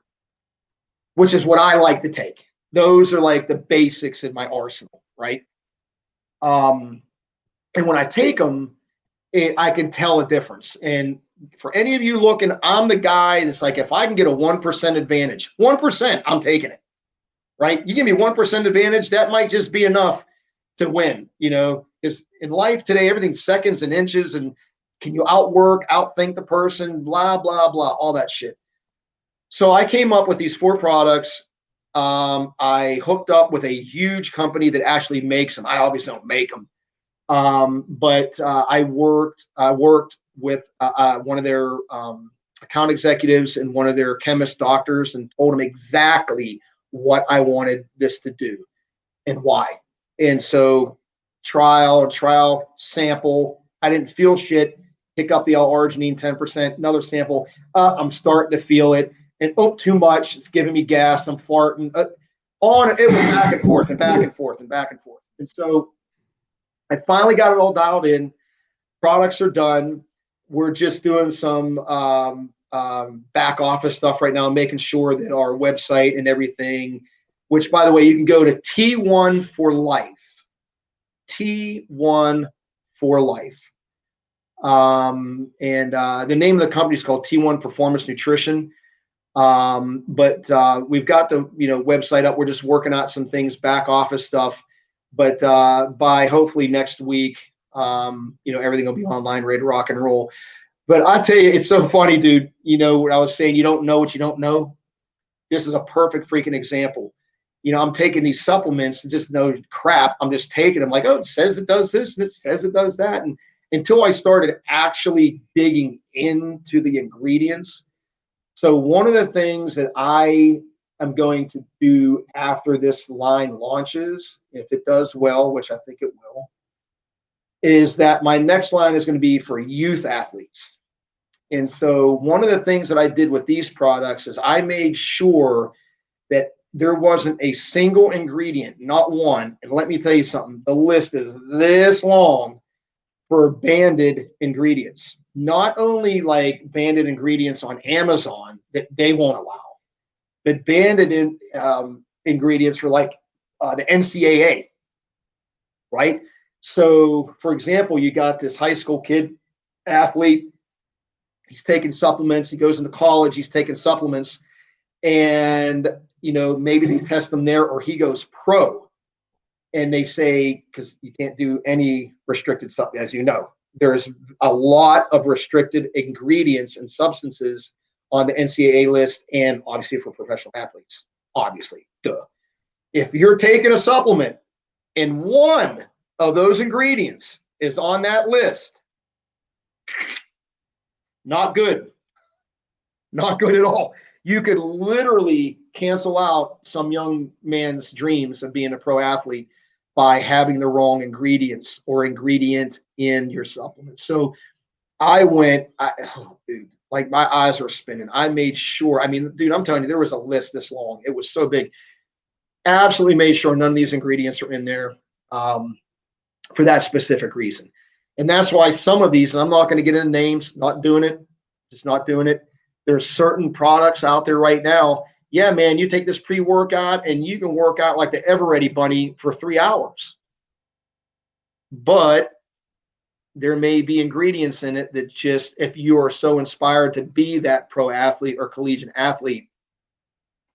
which is what I like to take. Those are like the basics in my arsenal, right? And when I take them, I can tell a difference. And for any of you looking, I'm the guy that's like, if I can get a 1% advantage, 1%, I'm taking it, right? You give me 1% advantage, that might just be enough to win, because in life today, everything's seconds and inches, and can you outthink the person, blah, blah, blah, all that shit. So I came up with these 4 products. I hooked up with a huge company that actually makes them. I obviously don't make them. But I worked with one of their account executives and one of their chemist doctors and told them exactly what I wanted this to do and why. And so trial, sample. I didn't feel shit. Pick up the L-arginine 10%, another sample. I'm starting to feel it. And too much. It's giving me gas. I'm farting. It was back and forth and back and forth and back and forth. And so I finally got it all dialed in. Products are done. We're just doing some back office stuff right now, making sure that our website and everything, which, by the way, you can go to T1 for Life. T1 for Life. And the name of the company is called T1 Performance Nutrition. But we've got the website up. We're just working out some things, back office stuff. But by hopefully next week, everything will be online, ready to rock and roll. But I tell you, it's so funny, dude. What I was saying, you don't know what you don't know. This is a perfect freaking example. I'm taking these supplements, just no crap. I'm just taking them like, oh, it says it does this and it says it does that. And until I started actually digging into the ingredients. So one of the things that I am going to do after this line launches, if it does well, which I think it will, is that my next line is going to be for youth athletes. And so one of the things that I did with these products is I made sure that there wasn't a single ingredient, not one. And let me tell you something, the list is this long for banded ingredients. Not only like banded ingredients on Amazon that they won't allow, but banded ingredients for like the NCAA, right? So, for example, you got this high school kid athlete. He's taking supplements. He goes into college. He's taking supplements. And, maybe they test him there, or he goes pro. And they say, because you can't do any restricted stuff, as you know, there's a lot of restricted ingredients and substances on the NCAA list, and obviously for professional athletes, obviously, duh. If you're taking a supplement and one of those ingredients is on that list, not good. Not good at all. You could literally cancel out some young man's dreams of being a pro athlete by having the wrong ingredients or ingredient in your supplement. So I went, like my eyes were spinning. I made sure, dude, I'm telling you, there was a list this long. It was so big. Absolutely made sure none of these ingredients are in there for that specific reason. And that's why some of these, and I'm not going to get into names, not doing it, just not doing it. There's certain products out there right now. Yeah, man, you take this pre-workout and you can work out like the Ever-Ready bunny for 3 hours. But there may be ingredients in it that just, if you are so inspired to be that pro athlete or collegiate athlete,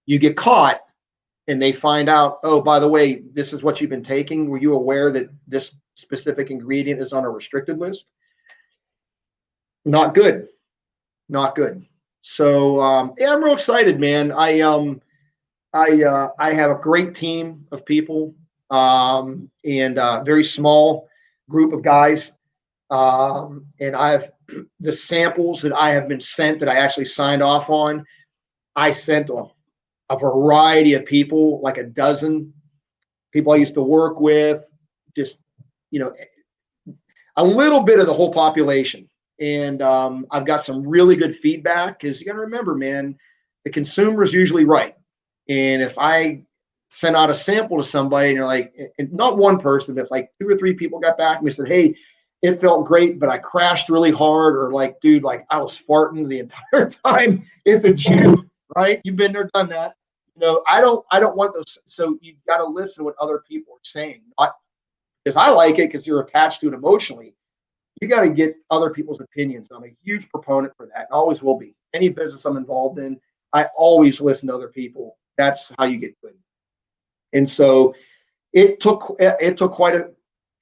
you get caught and they find out, oh, by the way, this is what you've been taking. Were you aware that this specific ingredient is on a restricted list? Not good. Not good. So yeah, I'm real excited, man. I have a great team of people and a very small group of guys. And I've the samples that I have been sent that I actually signed off on. I sent a variety of people, like a dozen people I used to work with, just a little bit of the whole population. And I've got some really good feedback because you got to remember, man, the consumer is usually right. And if I send out a sample to somebody and you're like, and not one person, but if like 2 or 3 people got back and said, hey, it felt great, but I crashed really hard, or like, dude, like I was farting the entire time at the gym, right? You've been there, done that. I don't want those. So you've got to listen to what other people are saying, not because I like it because you're attached to it emotionally. You got to get other people's opinions. I'm a huge proponent for that, and always will be. Any business I'm involved in, I always listen to other people. That's how you get good. And so it took quite a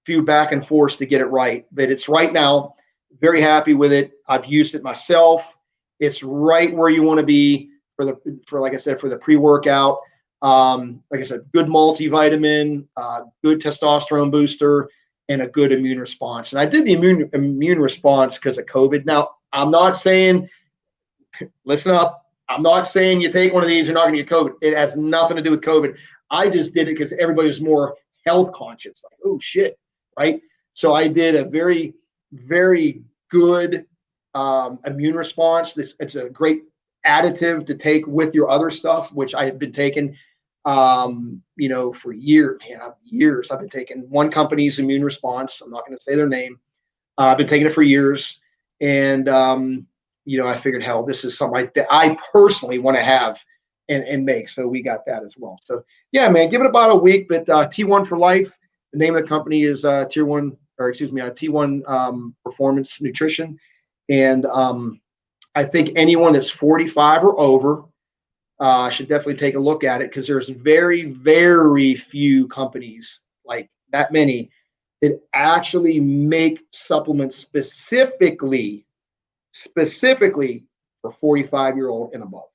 few back and forths to get it right, but it's right now. Very happy with it. I've used it myself. It's right where you want to be for like I said, for the pre-workout. Like I said, good multivitamin, good testosterone booster, and a good immune response. And I did the immune response because of COVID. Now, I'm not saying, listen up, I'm not saying you take one of these, you're not going to get COVID. It has nothing to do with COVID. I just did it because everybody was more health conscious. Like, oh, shit, right? So I did a very, very good immune response. It's a great additive to take with your other stuff, which I have been taking for years. I've been taking one company's immune response. I'm not going to say their name. I've been taking it for years. And, I figured, hell, this is something that I personally want to have and make. So we got that as well. So yeah, man, give it about a week, but T1 for life. The name of the company is Tier 1 or excuse me, T1 Performance Nutrition. And I think anyone that's 45 or over should definitely take a look at it, because there's very, very few companies, like that many, that actually make supplements specifically for 45-year-old and above.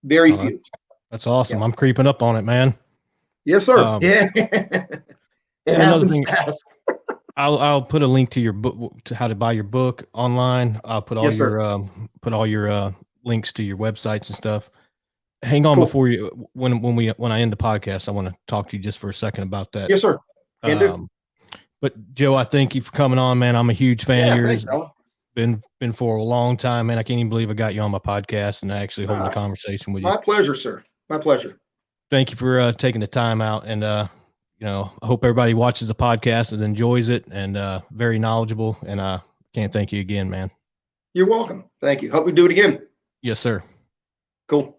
Very few. That's awesome. Yeah. I'm creeping up on it, man. Yes, sir. Yeah. It and another happens thing, fast. I'll put a link to your book, to how to buy your book online. I'll put all Yes, sir. your put all your links to your websites and stuff. Hang on Cool. before you when I end the podcast, I want to talk to you just for a second about that. Yes, sir. Can do. But Joe, I thank you for coming on, man. I'm a huge fan of yours. Thanks, been for a long time, man. I can't even believe I got you on my podcast and actually holding a conversation with you. My pleasure, sir. My pleasure. Thank you for taking the time out, and you know, I hope everybody watches the podcast and enjoys it, and very knowledgeable. And I can't thank you again, man. You're welcome. Thank you. Hope we do it again. Yes, sir. Cool.